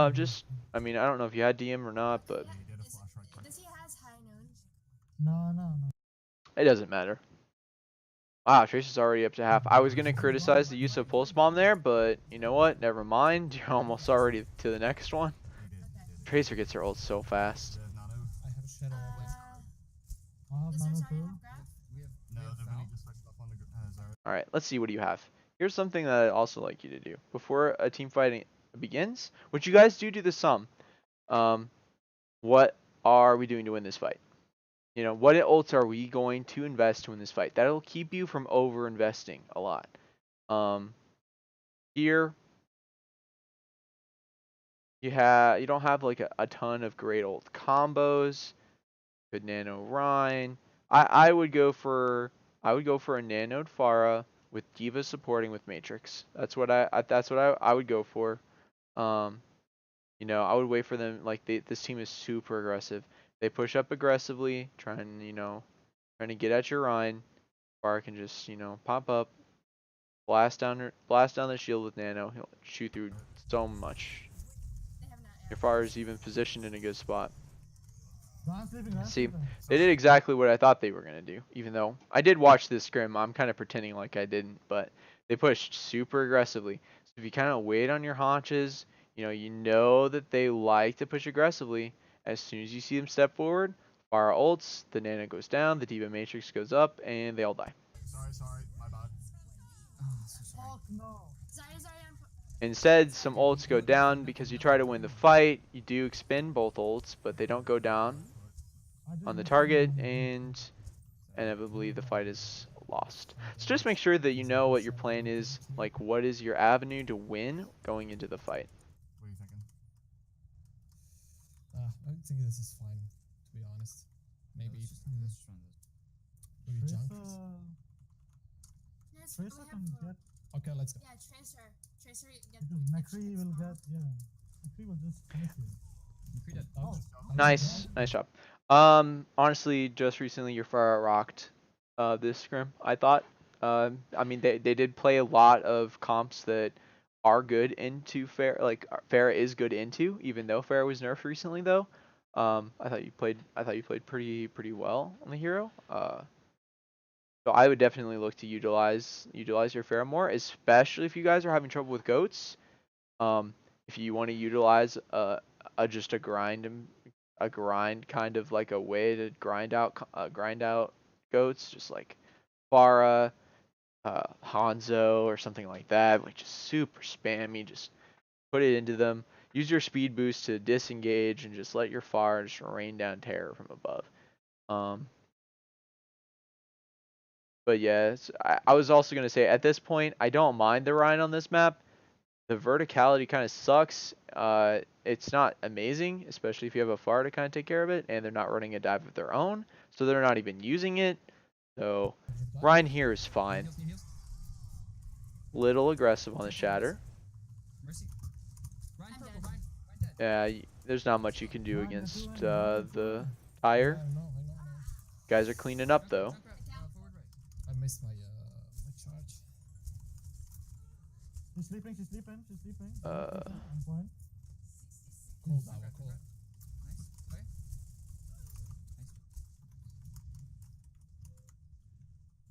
what's he doing? I mean, I don't know if you had DM or not, but Yeah. He did a flash right quick. Does he has high noon? No. it doesn't matter. Wow, Tracer's already up to half. I was gonna criticize the use of Pulse Bomb there, but you know what? Never mind. You're almost already to the next one. He did. Tracer gets her ult so fast. Dead nano. I have a shadow always. I have Does nano Zarya too. have graph? No, the Vinny just switched off on the Zarya. Alright, let's see what do you have. Here's something that I'd also like you to do. Before a team fighting begins, which you guys do the sum. What are we doing to win this fight? You know, what ults are we going to invest to win this fight? That'll keep you from over-investing a lot. Here, you don't have like a ton of great ult combos. Good nano Rhine. I would go for a nanoed Pharah with D.Va supporting with Matrix. That's what I would go for. You know, I would wait for them. Like this team is super aggressive. They push up aggressively, trying to get at your Rhine. Pharah can just pop up, blast down the shield with nano. He'll shoot through so much. They have not. Your Pharah is even positioned in a good spot. Ryan's sleeping, Ryan's See, sleeping. they did exactly what I thought they were going to do. Even though I did watch this scrim, I'm kind of pretending like I didn't. But they pushed super aggressively. So if you kind of wait on your haunches, you know that they like to push aggressively. As soon as you see them step forward, Pharah ults, the Nano goes down, the D.Va Matrix goes up, and they all die. Sorry, my bad. Oh, so sorry. Fuck no. Zarya, Instead, some ults go down because you try to win the fight. You do expend both ults, but they don't go down I just on the missed target, him. and inevitably the fight is lost. So just make sure that you know what your plan is, like what is your avenue to win going into the fight. What are you thinking? I think this is fine, to be honest. Maybe Let's just run this. maybe Tracer, junk. Yes, Tracer we can have, get, Okay, let's go. yeah, Tracer get because McCree will get, yeah. McCree will just finish you. McCree dead. I'll Oh, just- I'll Nice just- job. Honestly, just recently your Pharah rocked this scrim, I thought. I mean they did play a lot of comps that are good into Pharah, like Pharah is good into, even though Pharah was nerfed recently though. I thought you played pretty well on the hero. So I would definitely look to utilize your Pharah more, especially if you guys are having trouble with goats. If you want to utilize just a grind kind of like a way to grind out goats, just like Pharah, Hanzo or something like that, like just super spammy, just put it into them. Use your speed boost to disengage and just let your Pharah just rain down terror from above. But yeah, I was also gonna say at this point I don't mind the Rhine on this map. The verticality kind of sucks. It's not amazing, especially if you have a Pharah to kind of take care of it, and they're not running a dive of their own, so they're not even using it. So Rhine here is fine. Need heals. Little aggressive on the shatter. Mercy. Ryan I'm purple, dead. Ryan dead. Yeah, there's not much you can do Ryan, against you're doing it. the I tire. know. Guys are cleaning up though. Junkrat, forward right. I missed my charge. She's sleeping. Uh. I'm fine. Cool, Junkrat, cool. Junkrat. Nice. Okay.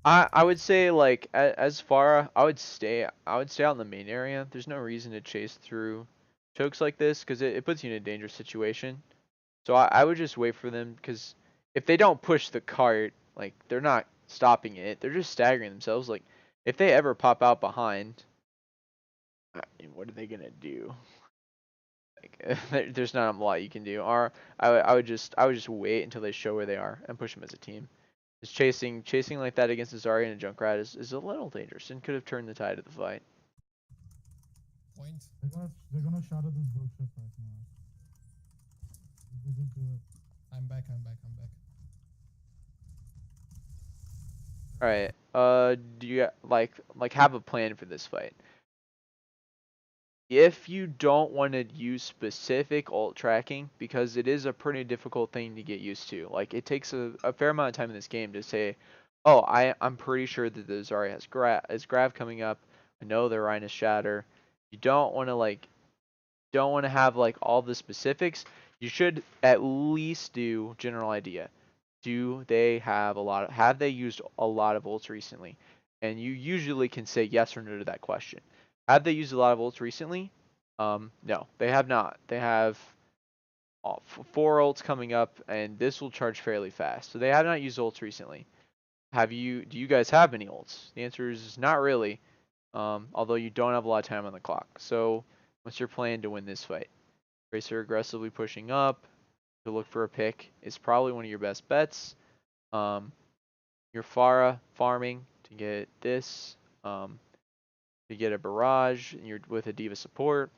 Nice. I would say like as far I would stay out in the main area. There's no reason to chase through chokes like this because it puts you in a dangerous situation. So I would just wait for them because if they don't push the cart, like they're not stopping it. They're just staggering themselves. Like if they ever pop out behind, I mean, what are they gonna do? Like, there's not a lot you can do. Or I would just wait until they show where they are and push them as a team. Just chasing like that against a Zarya and a Junkrat is a little dangerous and could have turned the tide of the fight. Point. They're gonna shadow this bullshit right now. They just do it. I'm back. All right. Do you like have a plan for this fight? If you don't want to use specific ult tracking, because it is a pretty difficult thing to get used to. Like, it takes a fair amount of time in this game to say, oh, I'm pretty sure that the Zarya has Grav coming up. I know their Rhine is Shatter. You don't want to have like all the specifics. You should at least do general idea. Do they have have they used a lot of ults recently? And you usually can say yes or no to that question. Have they used a lot of ults recently? No, they have not. They have 4 ults coming up, and this will charge fairly fast. So they have not used ults recently. Do you guys have any ults? The answer is not really. Although you don't have a lot of time on the clock. So what's your plan to win this fight? Tracer aggressively pushing up to look for a pick is probably one of your best bets. Your Pharah farming to get this. To get a barrage, and you're with a D.Va support.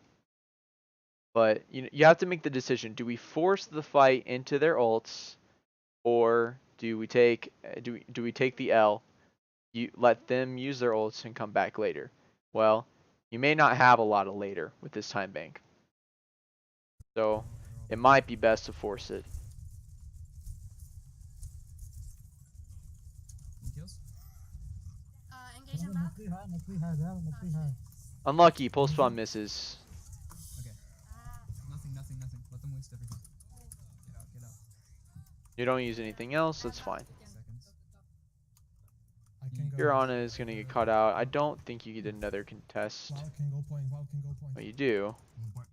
But you have to make the decision: do we force the fight into their ults, or do we take the L? You let them use their ults and come back later. Well, you may not have a lot of later with this time bank, so it might be best to force it. Kills? Engage them back. Nothing high. Unlucky, pulse spawn misses. Okay. Nothing. Let them waste everything. Get out. You don't use anything else, that's fine. Seconds. I can go. Your Ana is gonna get cut out. I don't think you get another contest. Val can go point. But you do. Touch.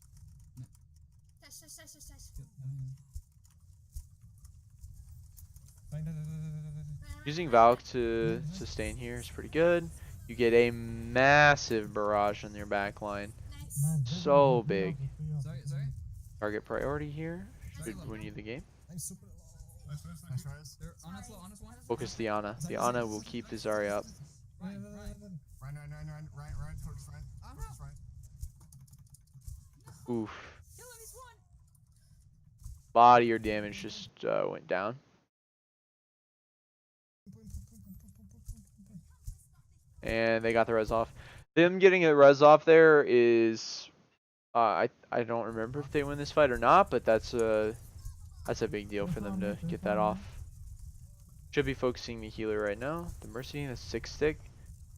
Using Valk to sustain here is pretty good. You get a massive barrage on your back line. Nice. So big. Sorry. Target priority here should win you the game. I'm super low. Nice tries. They're honest one. Focus the Ana. The Ana will keep the Zarya up. Right. Right, focus right. Focus right. Oof. Kill him, he's one. Lot of your damage just went down. And they got the res off. Them getting a res off there is, I don't remember if they win this fight or not, but that's a big deal for them to get that off. Should be focusing the healer right now. The Mercy, the 6 stick.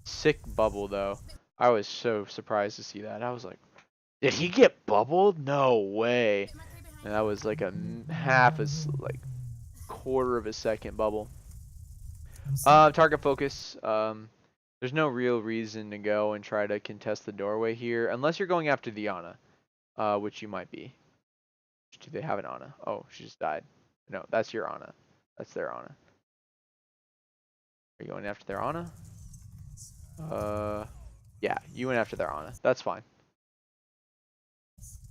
Sick bubble though. I was so surprised to see that. I was like, did he get bubbled? No way. Get my tree behind And that was like a quarter of a second bubble. Target focus. There's no real reason to go and try to contest the doorway here, unless you're going after the Ana, which you might be. Do they have an Ana? Oh, she just died. No, that's your Ana. That's their Ana. Are you going after their Ana? Yeah, you went after their Ana. That's fine. Sorry.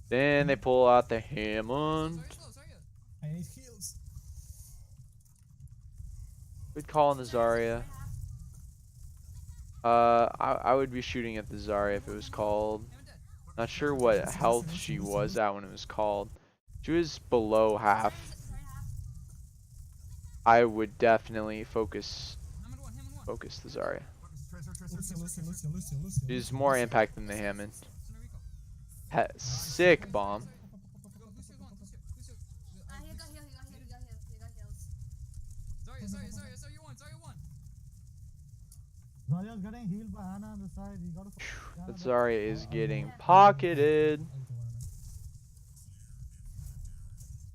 Then they pull out the Hammond. Sorry. I need heals. Good call on the Zarya. I would be shooting at the Zarya if it was called. Not sure what health she was at when it was called. She was below half. I would definitely focus the Zarya. Lucio. She's more impact than the Hammond. Sick bomb. He got heals. Sorry, you won. Zarya's getting healed by Ana on the side. You gotta That Zarya is getting pocketed.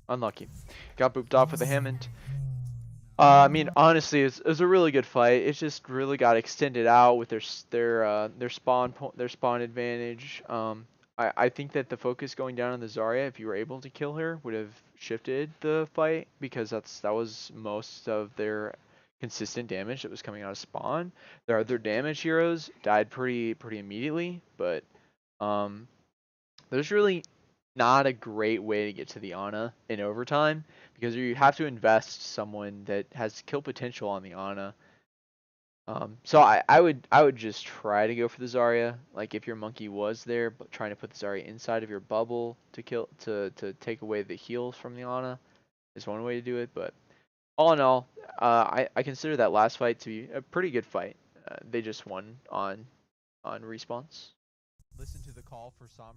Unlucky. Got booped off with a Hammond. I mean, honestly, it was a really good fight. It just really got extended out with their spawn advantage. I think that the focus going down on the Zarya, if you were able to kill her, would have shifted the fight, because that was most of their consistent damage that was coming out of spawn. Their other damage heroes died pretty immediately, but There's really not a great way to get to the Ana in overtime because you have to invest someone that has kill potential on the Ana. So I would just try to go for the Zarya. Like if your monkey was there, but trying to put the Zarya inside of your bubble to take away the heals from the Ana is one way to do it. But all in all, I consider that last fight to be a pretty good fight. They just won on respawns. Listen to the call for Sombra.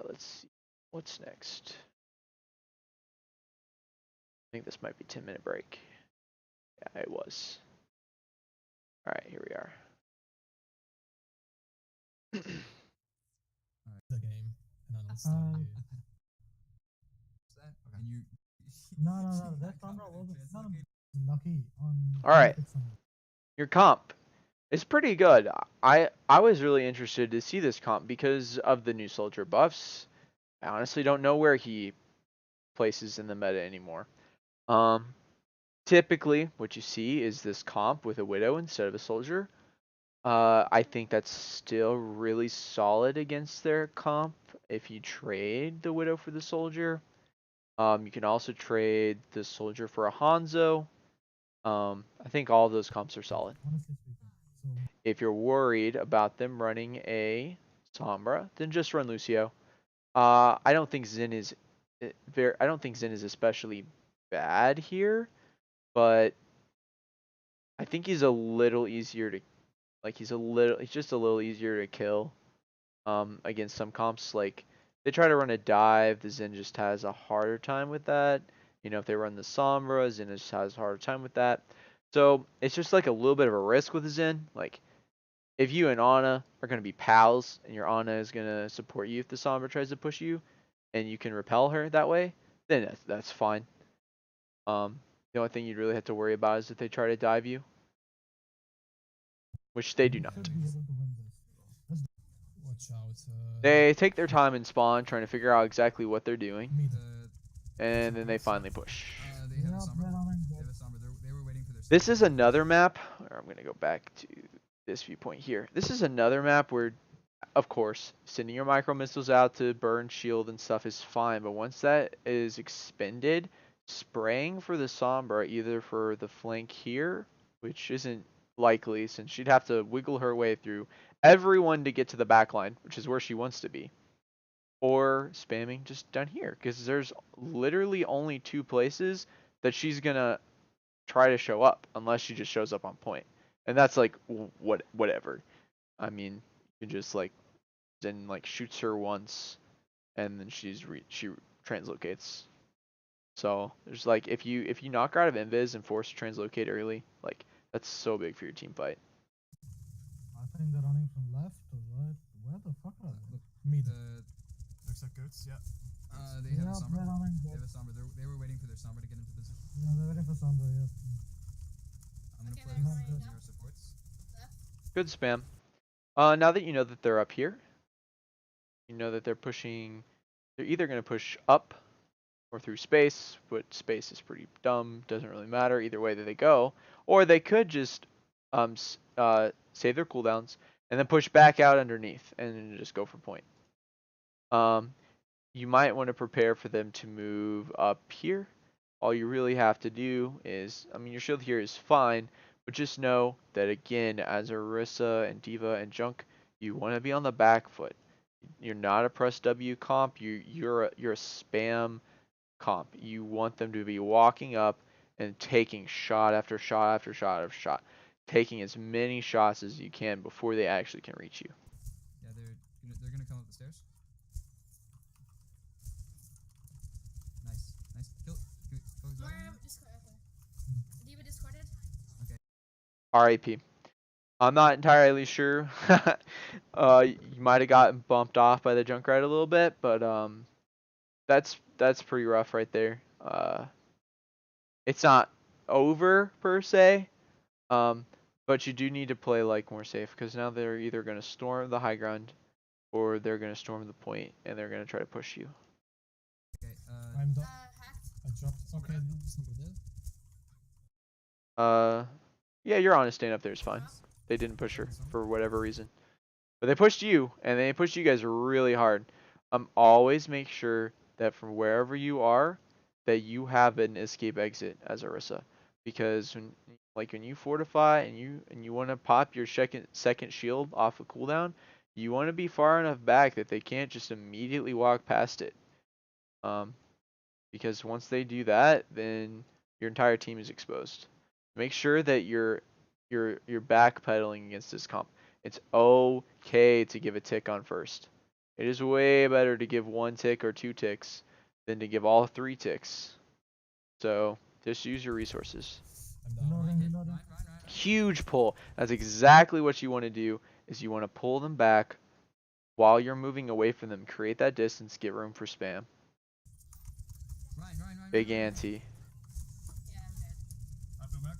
Let's see. What's next? I think this might be 10-minute break. Yeah, it was. Alright, here we are. The game, and I don't you. And you. No, that Sombra wasn't lucky on. Alright. Your comp is pretty good. I was really interested to see this comp because of the new soldier buffs. I honestly don't know where he places in the meta anymore. Typically what you see is this comp with a widow instead of a soldier. I think that's still really solid against their comp if you trade the widow for the soldier. You can also trade the soldier for a Hanzo. I think all of those comps are solid. Honestly speaking, so If you're worried about them running a Sombra, then just run Lucio. I don't think Zen is especially bad here, but I think he's a little easier to he's just a little easier to kill against some comps. Like they try to run a dive, the Zen just has a harder time with that. You know, if they run the Sombra, Zen just has a harder time with that. So it's just like a little bit of a risk with the Zen. Like if you and Ana are going to be pals and your Ana is going to support you if the Sombra tries to push you and you can repel her that way, then that's fine. The only thing you'd really have to worry about is if they try to dive you, which they do not. should be able to win this. Watch out. They take their time in spawn trying to figure out exactly what they're doing, Mid. and then they finally push. They have Yeah, a Sombra. red on and They red. have a Sombra. They were waiting for their. This is another map, or I'm going to go back to this viewpoint here. This is another map where, of course, sending your micro missiles out to burn shield and stuff is fine, but once that is expended, spraying for the Sombra, either for the flank here, which isn't likely since she'd have to wiggle her way through everyone to get to the back line, which is where she wants to be, or spamming just down here, because there's literally only two places that she's going to try to show up unless she just shows up on point. And that's like whatever. I mean, you can just like then like shoots her once and then she translocates. So there's like if you knock her out of invis and force her to translocate early, like that's so big for your team fight. I think they're running from left to right. Where the fuck are they? Mid. Looks like goats, yeah. They have Yeah, a Sombra. red on and They red. have a Sombra. They were waiting for their Sombra to get into position. Yeah, they're waiting for Sombra, yeah. I'm gonna Okay, play they're with going your up. supports. Good spam. Now that you know that they're up here, you know that they're pushing. They're either gonna push up or through space, but space is pretty dumb. Doesn't really matter either way that they go. Or they could just save their cooldowns and then push back out underneath and then just go for point. You might want to prepare for them to move up here. All you really have to do is, I mean, your shield here is fine, but just know that again, as Orisa and D.Va and Junk, you want to be on the back foot. You're not a press W comp. You're a spam comp. You want them to be walking up and taking shot after shot after shot after shot, taking as many shots as you can before they actually can reach you. Yeah, they're gonna come up the stairs. Nice. Kill. Focus on Where him. Discord? Okay. D.Va discorded. RAP. I'm not entirely sure. You might have gotten bumped off by the Junkrat a little bit, but that's pretty rough right there. It's not over per se, but you do need to play like more safe because now they're either gonna storm the high ground or they're gonna storm the point and they're gonna try to push you. Okay. I'm done. Hacked. I dropped. Okay, somebody dead. Yeah, you're honest. Staying up there is fine. They didn't push her for whatever reason. But they pushed you, and they pushed you guys really hard. Always make sure that from wherever you are, that you have an escape exit as Orisa. Because when you fortify and you want to pop your second shield off a cooldown, you want to be far enough back that they can't just immediately walk past it. Because once they do that, then your entire team is exposed. Make sure that you're backpedaling against this comp. It's okay to give a tick on first. It is way better to give 1 tick or 2 ticks than to give all 3 ticks. So just use your resources. I'm down. Reloading. Huge pull. That's exactly what you want to do. Is you want to pull them back while you're moving away from them. Create that distance. Get room for spam. Ryan. Big ante. Yeah, I'm dead. I feel back.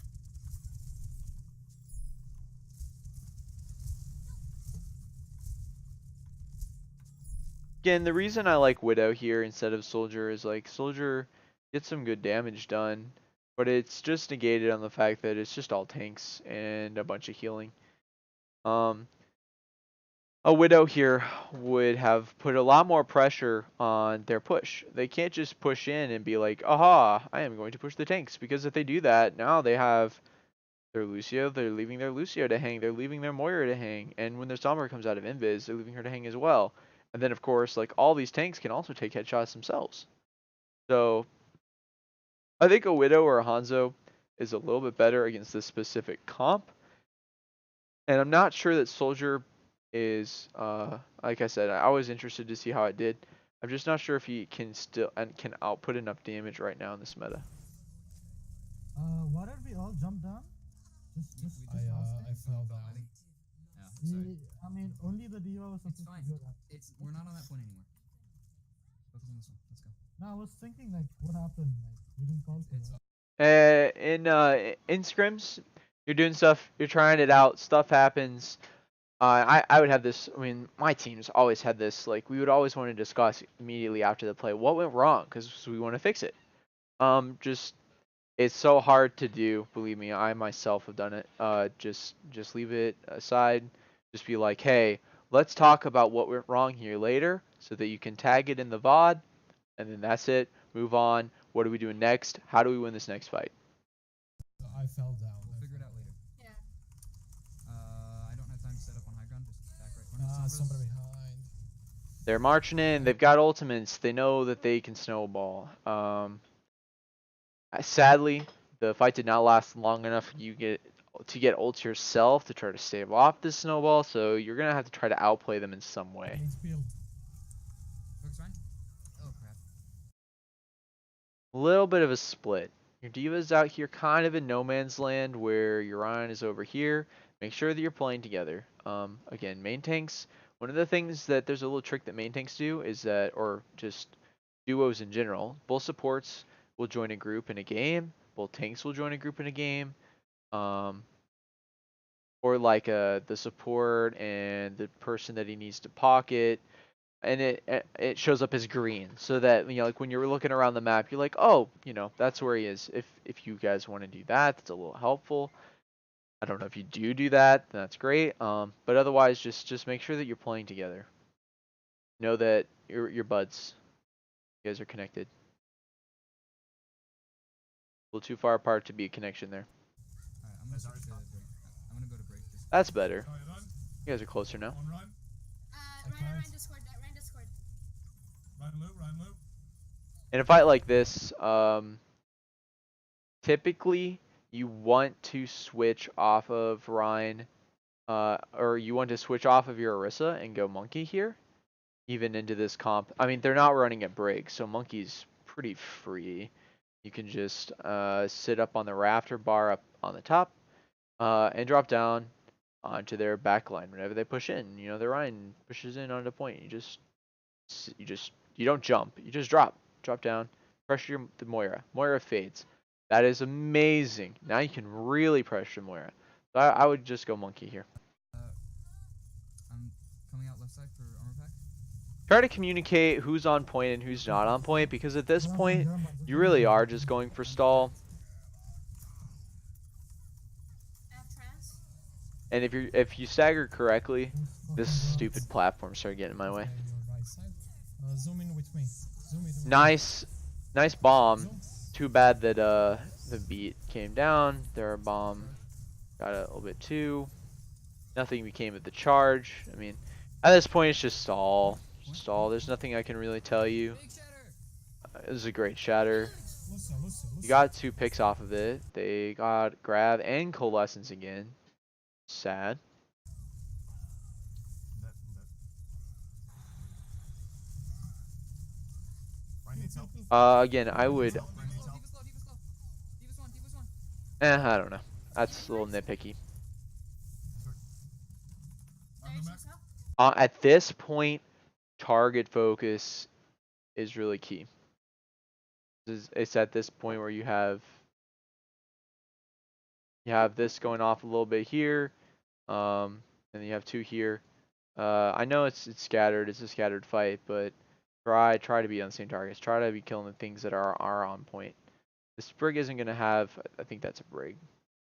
Again, the reason I like Widow here instead of Soldier is like Soldier gets some good damage done, but it's just negated on the fact that it's just all tanks and a bunch of healing. A Widow here would have put a lot more pressure on their push. They can't just push in and be like, aha, I am going to push the tanks, because if they do that, now they have their Lucio, they're leaving their Lucio to hang, they're leaving their Moira to hang, and when their Sombra comes out of Invis, they're leaving her to hang as well. And then of course, like, all these tanks can also take headshots themselves. So I think a Widow or a Hanzo is a little bit better against this specific comp. And I'm not sure that Soldier is, like I said, I was interested to see how it did. I'm just not sure if he can can output enough damage right now in this meta. Why don't we all jump down? Just I fell down. Yeah, sorry. I mean, only the diva was supposed It's fine. to go down. We're not on that point anymore. Focus on this one. Let's go. No, I was thinking like, what happened? Like, we didn't call for It's that. In scrims, you're doing stuff, you're trying it out, stuff happens. I would have this, I mean, my teams always had this, like, we would always want to discuss immediately after the play what went wrong, because we want to fix it. It's so hard to do, believe me, I myself have done it. Just leave it aside, just be like, hey, let's talk about what went wrong here later, so that you can tag it in the VOD, and then that's it, move on, what are we doing next, how do we win this next fight? I fell down. We'll figure it out later. Yeah. I don't have time to set up on high ground. Just back right corner. Somebody behind. They're marching in, they've got ultimates, they know that they can snowball. Sadly, the fight did not last long enough for you to get ult yourself to try to stave off this snowball, so you're gonna have to try to outplay them in some way. Needs peel. Focus, Ryan. Oh crap. A little bit of a split. Your Diva's out here kind of in no man's land where Orion is over here. Make sure that you're playing together. Again, main tanks, one of the things that there's a little trick that main tanks do is that, or just duos in general, both supports will join a group in a game, both tanks will join a group in a game, or like the support and the person that he needs to pocket, and it shows up as green, so that, you know, like when you're looking around the map, you're like, oh, you know, that's where he is. If you guys want to do that, that's a little helpful. I don't know if you do that, then that's great. But otherwise, just make sure that you're playing together. Know that you're buds. You guys are connected. A little too far apart to be a connection there. Alright, I'm gonna switch to break. I'm gonna go to break. Just That's better. Sorry, run. You guys are closer now. On run. Ryan Discord. Ryan Discord. Run loop. In a fight like this, typically you want to switch off of Ryan, or you want to switch off of your Orisa and go Monkey here, even into this comp. I mean, they're not running at break, so Monkey's pretty free. You can just sit up on the rafter bar up on the top, and drop down onto their back line whenever they push in. You know, the Ryan pushes in onto point. You don't jump. You just drop down, pressure the Moira. Moira fades. That is amazing. Now you can really pressure Moira. So I would just go Monkey here. I'm coming out left side for armor pack. Try to communicate who's on point and who's not on point, because at this point, you really are just going for stall. I have trans. And if you stagger correctly, Those this fucking stupid dogs. platform started getting in my way. Okay, your right side. Zoom in with me. Zoom with me. Nice bomb. Zoom. Too bad that the beat came down. Their bomb got a little bit too. Nothing became of the charge. I mean, at this point it's just stall. Stall. There's nothing I can really tell you. Big shatter. It was a great shatter. Lucio. You got 2 picks off of it. They got grab and coalescence again. Sad. Net. Ryan needs help. Again, I would. Ryan needs help. Divas one. I don't know. That's a little nitpicky. I'm the max. At this point, target focus is really key. It's at this point where you have this going off a little bit here, and then you have 2 here. I know it's scattered. It's a scattered fight, but try to be on the same targets. Try to be killing the things that are on point. This brig isn't gonna have. I think that's a brig.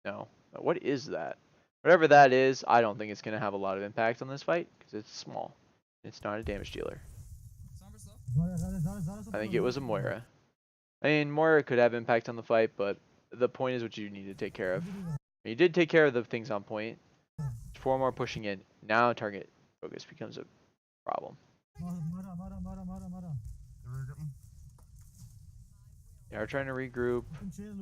No. What is that? Whatever that is, I don't think it's gonna have a lot of impact on this fight because it's small. It's not a damage dealer. Somber slow. I think it was a Moira. I mean, Moira could have impact on the fight, but the point is what you need to take care of. You did take care of the things on point. 4 more pushing in. Now target focus becomes a problem. Mara. They're regrouping. They are trying to regroup. Chase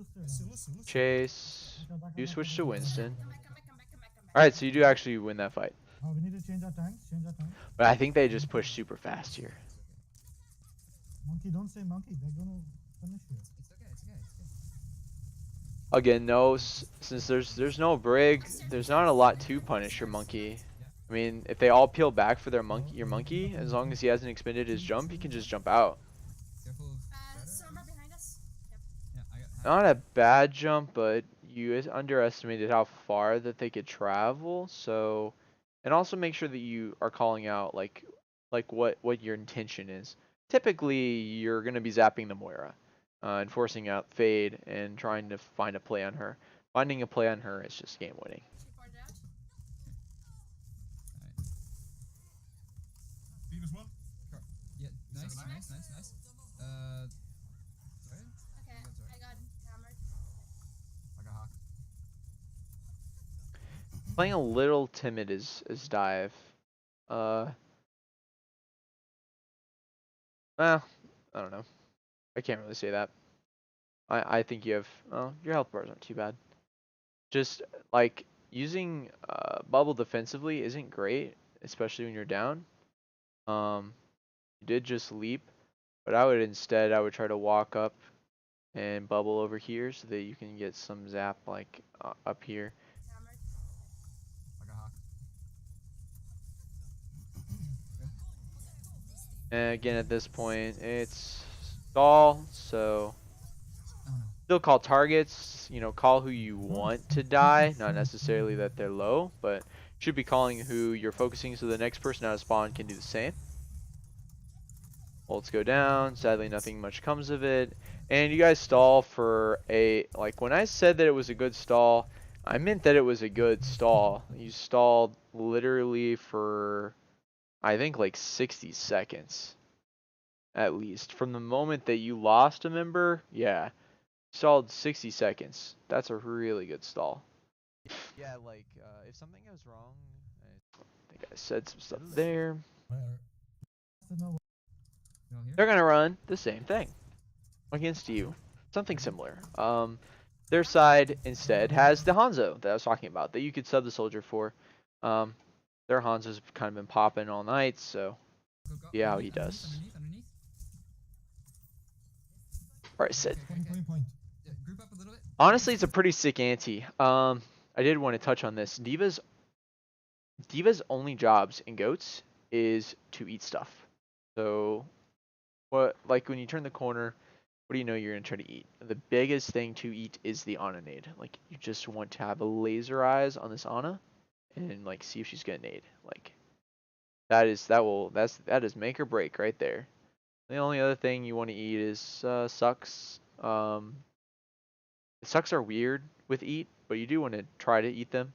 Lucio. Chase. You switch to Winston. Come back. Alright, so you do actually win that fight. Oh, we need to change our tanks. But I think they just pushed super fast here. Monkey, don't say monkey. They're gonna finish you. It's okay. Again, no, since there's no brig, there's not a lot to punish your monkey. I mean, if they all peel back for your monkey, as long as he hasn't expended his jump, he can just jump out. Careful of shatter. Somber behind us. Yeah, I got half. Not a bad jump, but you underestimated how far that they could travel. So, and also make sure that you are calling out like what your intention is. Typically, you're gonna be zapping the Moira, and forcing out Fade and trying to find a play on her. Finding a play on her is just game winning. She poured out. Divas one. Yeah, nice. Somber. Sorry? Okay, I got hammered. I got hacked. Playing a little timid is dive. Well, I don't know. I can't really say that. I think you have. Oh, your health bars aren't too bad. Just like using bubble defensively isn't great, especially when you're down. You did just leap, but I would try to walk up and bubble over here so that you can get some zap like up here. Hammered. I got hacked. And again, at this point, it's stall, so Oh no. still call targets. You know, call who you want to die, not necessarily that they're low, but should be calling who you're focusing so the next person out of spawn can do the same. Ults go down. Sadly, nothing much comes of it. And you guys stall for like when I said that it was a good stall, I meant that it was a good stall. You stalled literally for, I think, like 60 seconds. At least. From the moment that you lost a member, yeah. Stalled 60 seconds. That's a really good stall. Yeah, like, if something goes wrong, I think I said some stuff there. No, here? They're gonna run the same thing against you, something similar. Their side instead has the Hanzo that I was talking about that you could sub the soldier for. Their Hanzo's kind of been popping all night, so Go. see how he does. Underneath. Alright, Sid. Okay. Point. Yeah, group up a little bit. Honestly, it's a pretty sick ante. I did want to touch on this. Diva's only jobs in goats is to eat stuff. So, like when you turn the corner, what do you know you're gonna try to eat? The biggest thing to eat is the Ana nade. Like you just want to have a laser eyes on this Ana, and like see if she's gonna nade. Like that is make or break right there. The only other thing you want to eat is sucks. Sucks are weird with eat, but you do want to try to eat them.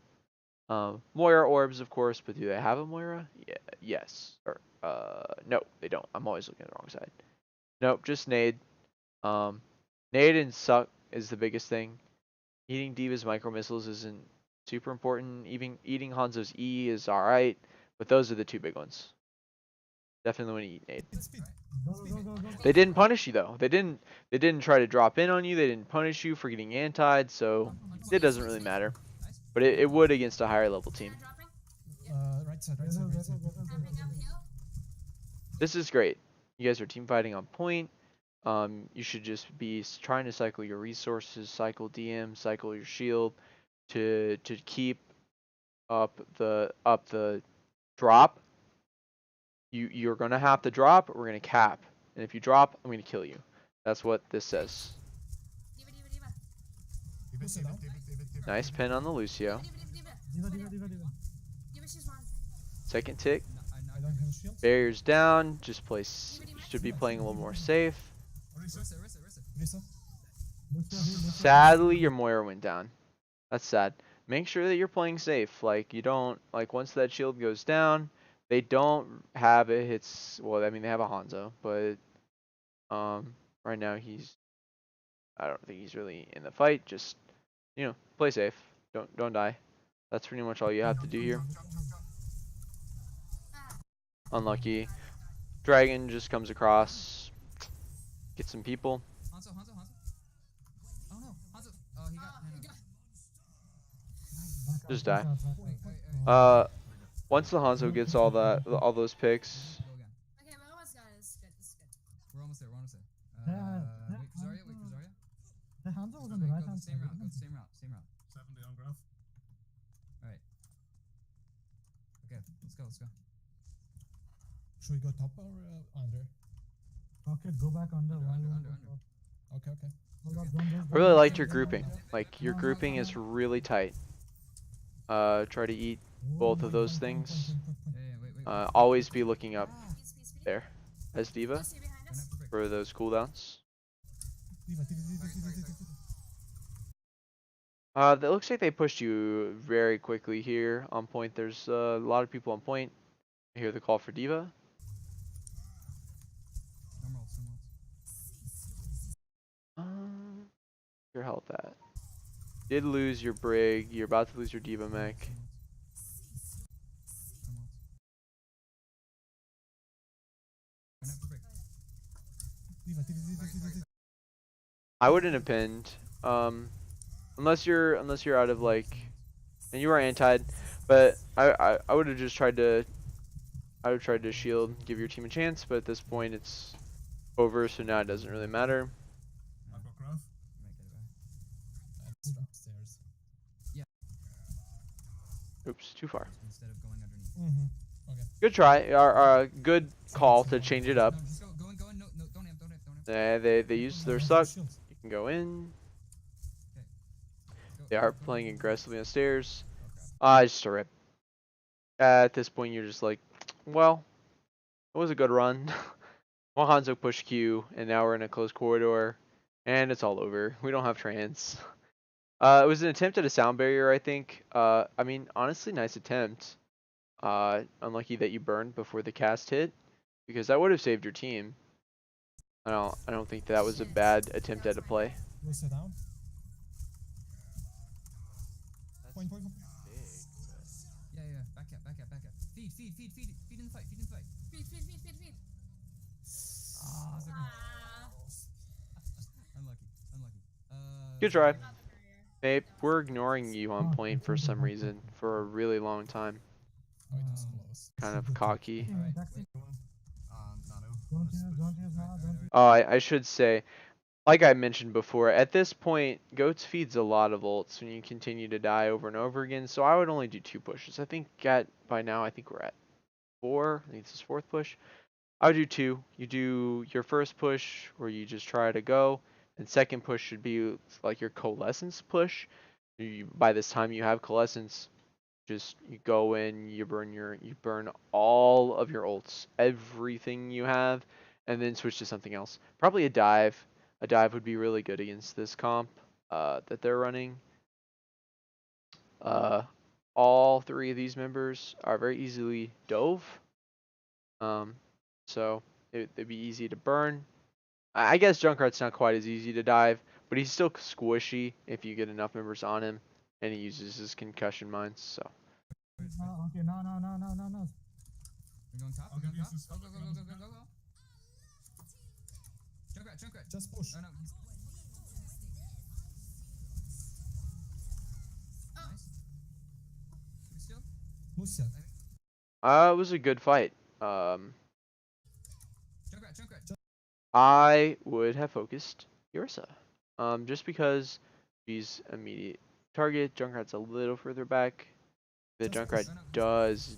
Moira orbs, of course, but do they have a Moira? Yeah, yes. Or no, they don't. I'm always looking at the wrong side. Nope, just nade. Nade and suck is the biggest thing. Eating D.Va's micro missiles isn't super important. Even eating Hanzo's E is alright, but those are the two big ones. Definitely want to eat nade. Speed. Go, go, go, go, go. They didn't punish you though. They didn't try to drop in on you. They didn't punish you for getting antied, so it doesn't really matter. Nice. But it would against a higher level team. Dropping. Right side, right Go, side, go, right side. go, go, go, Jumping go, down go. the hill. This is great. You guys are team fighting on point. You should just be trying to cycle your resources, cycle DM, cycle your shield to keep up the drop. You're gonna have to drop, or we're gonna cap. And if you drop, I'm gonna kill you. That's what this says. D.Va, D.Va, D.Va. David. Nice pin on the Lucio. D.Va, D.Va, D.Va. Diva, diva, diva, diva. D.Va, she's one. Second tick. I don't have a shield. Barriers down. Just place. You should be playing a little more safe. Risa. Risa. Lucio, heal, Lucio. Sadly, your Moira went down. That's sad. Make sure that you're playing safe. Like you don't like once that shield goes down, they don't have it hits. Well, I mean they have a Hanzo, but right now I don't think he's really in the fight. Just play safe. Don't die. That's pretty much all you have to do here. Unlucky. Dragon just comes across. Get some people. Hanzo. Oh no, Hanzo. Oh, he got. He got. Back Just out, die. back out, back Wait. out. Once the Hanzo gets all those picks, Go again. Okay, we almost got it. This is good. This is good. We're almost there. Yeah, Wait, Kuzarya. The Hanzo was on the right Go hand the same side. route. Go wasn't the same route. 70 on graph. Okay, let's go. Should we go top or under? it? Okay, go back under. Under, Why under, you under, wanna go under. top? Okay. Hold up, don't I really liked your don't grouping. Like your grouping is really tight. Try to eat both of those things. Wait. Always be looking up Speed. there as D.Va Lucy behind Don't us. have to break. for those cooldowns. Diva. That looks like they pushed you very quickly here on point. There's a lot of people on point. I hear the call for D.Va. No rolls. Your health at. Did lose your Brig. You're about to lose your D.Va mech. Don't have to break. Diva. I wouldn't have pinned. Unless you're out of like, and you are antied, but I would have just tried to. I would have tried to shield, give your team a chance, but at this point it's over, so now it doesn't really matter. I've got graph. You might get it back. It's upstairs. Oops, too far. Instead of going underneath. Mm-hmm. Good try. Good call to change it up. No, just go in. No, don't amp. They used their suck. You can go in. They are playing aggressively on stairs. Just a rip. At this point, you're just like, well, it was a good run. Well, Hanzo pushed Q, and now we're in a closed corridor, and it's all over. We don't have trans. It was an attempt at a sound barrier, I think. I mean, honestly, nice attempt. Unlucky that you burned before the cast hit, because that would have saved your team. I don't think that was a bad attempt at a play. We'll sit down. Point. Yeah. Back up. Feed in the fight. Feed. Ah, so good. Ah. Unlucky. Good try. Not the barrier. Babe, we're ignoring you on point for some reason for a really long time. Oh, it was close. Kind of cocky. Alright, Taxi. Nano. Don't use now, don't use. Oh, I should say, like I mentioned before, at this point, Goats feeds a lot of ults when you continue to die over and over again, so I would only do 2 pushes. I think by now, I think we're at 4. I think this is 4th push. I would do 2. You do your first push where you just try to go, and second push should be like your coalescence push. By this time you have coalescence, just you go in, you burn all of your ults, everything you have, and then switch to something else. Probably a dive. A dive would be really good against this comp that they're running. all three of these members are very easily dove. So it'd be easy to burn. I guess Junkrat's not quite as easy to dive, but he's still squishy if you get enough members on him, and he uses his concussion mines. So No, okay, no. We're going top. I'll We're give going you top. some Go, go, go, go, go, go, go. Junkrat. Just push. No, he's... Nice. Give me shield. Lucia. it was a good fight. Junkrat. I would have focused Ursa. Just because she's immediate target. Junkrat's a little further back. The Just Junkrat push. does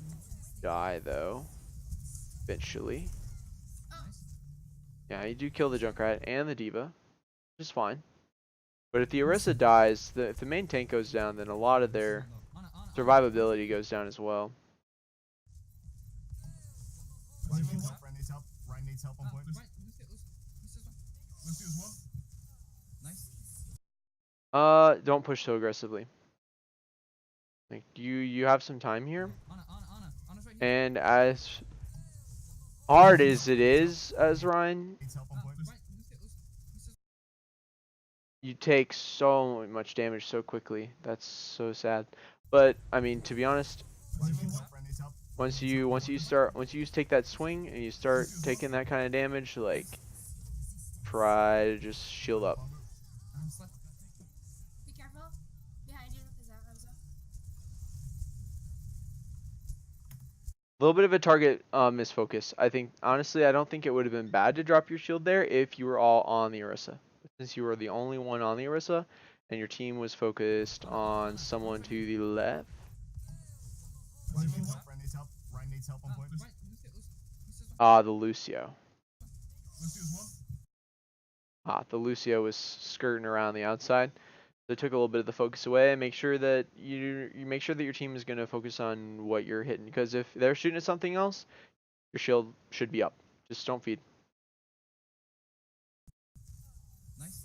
die though, eventually. Nice. Yeah, you do kill the Junkrat and the D.Va, which is fine. But if the Orisa dies, if the main tank goes down, then a lot of their Ana. survivability goes down as well. Ryan needs help. Ryan needs help on point. Lucia's one. Lucia's one. Nice. Don't push so aggressively. Like you have some time here, Ana's right here. and as hard as it is, as Ryan, Needs help on point. Lucia's... you take so much damage so quickly. That's so sad. But I mean, to be honest, Ryan needs help. Ryan needs help. once you take that swing and you start taking that kind of damage, like try to just shield up. Ana's left. Be careful. Behind you. Is that Rosa? A little bit of a target misfocus. I think honestly, I don't think it would have been bad to drop your shield there if you were all on the Orisa. Since you were the only one on the Orisa, and your team was focused on someone to the left. Ryan needs help. Ryan needs help. Ryan needs help on point. Lucia's one. The Lucio. Lucia's one. The Lucio was skirting around the outside. So it took a little bit of the focus away, and make sure that you make sure that your team is going to focus on what you're hitting. Because if they're shooting at something else, your shield should be up. Just don't feed. Nice.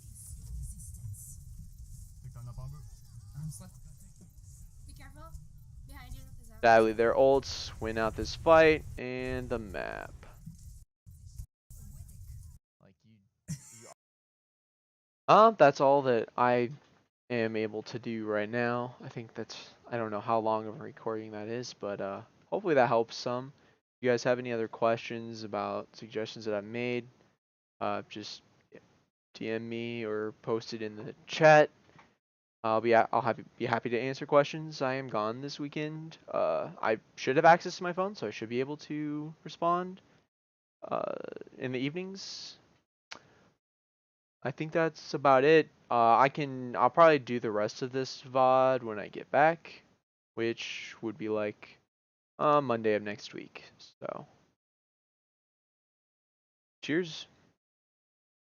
Picked on the bomb. Ana's left. Be careful. Behind you. Is that Sadly, their ults win out this fight, and the map. Like that's all that I am able to do right now. I think I don't know how long of a recording that is, but hopefully that helps some. If you guys have any other questions about suggestions that I've made, just DM me or post it in the chat. I'll be happy to answer questions. I am gone this weekend. I should have access to my phone, so I should be able to respond in the evenings. I think that's about it. I'll probably do the rest of this VOD when I get back, which would be like Monday of next week. So cheers.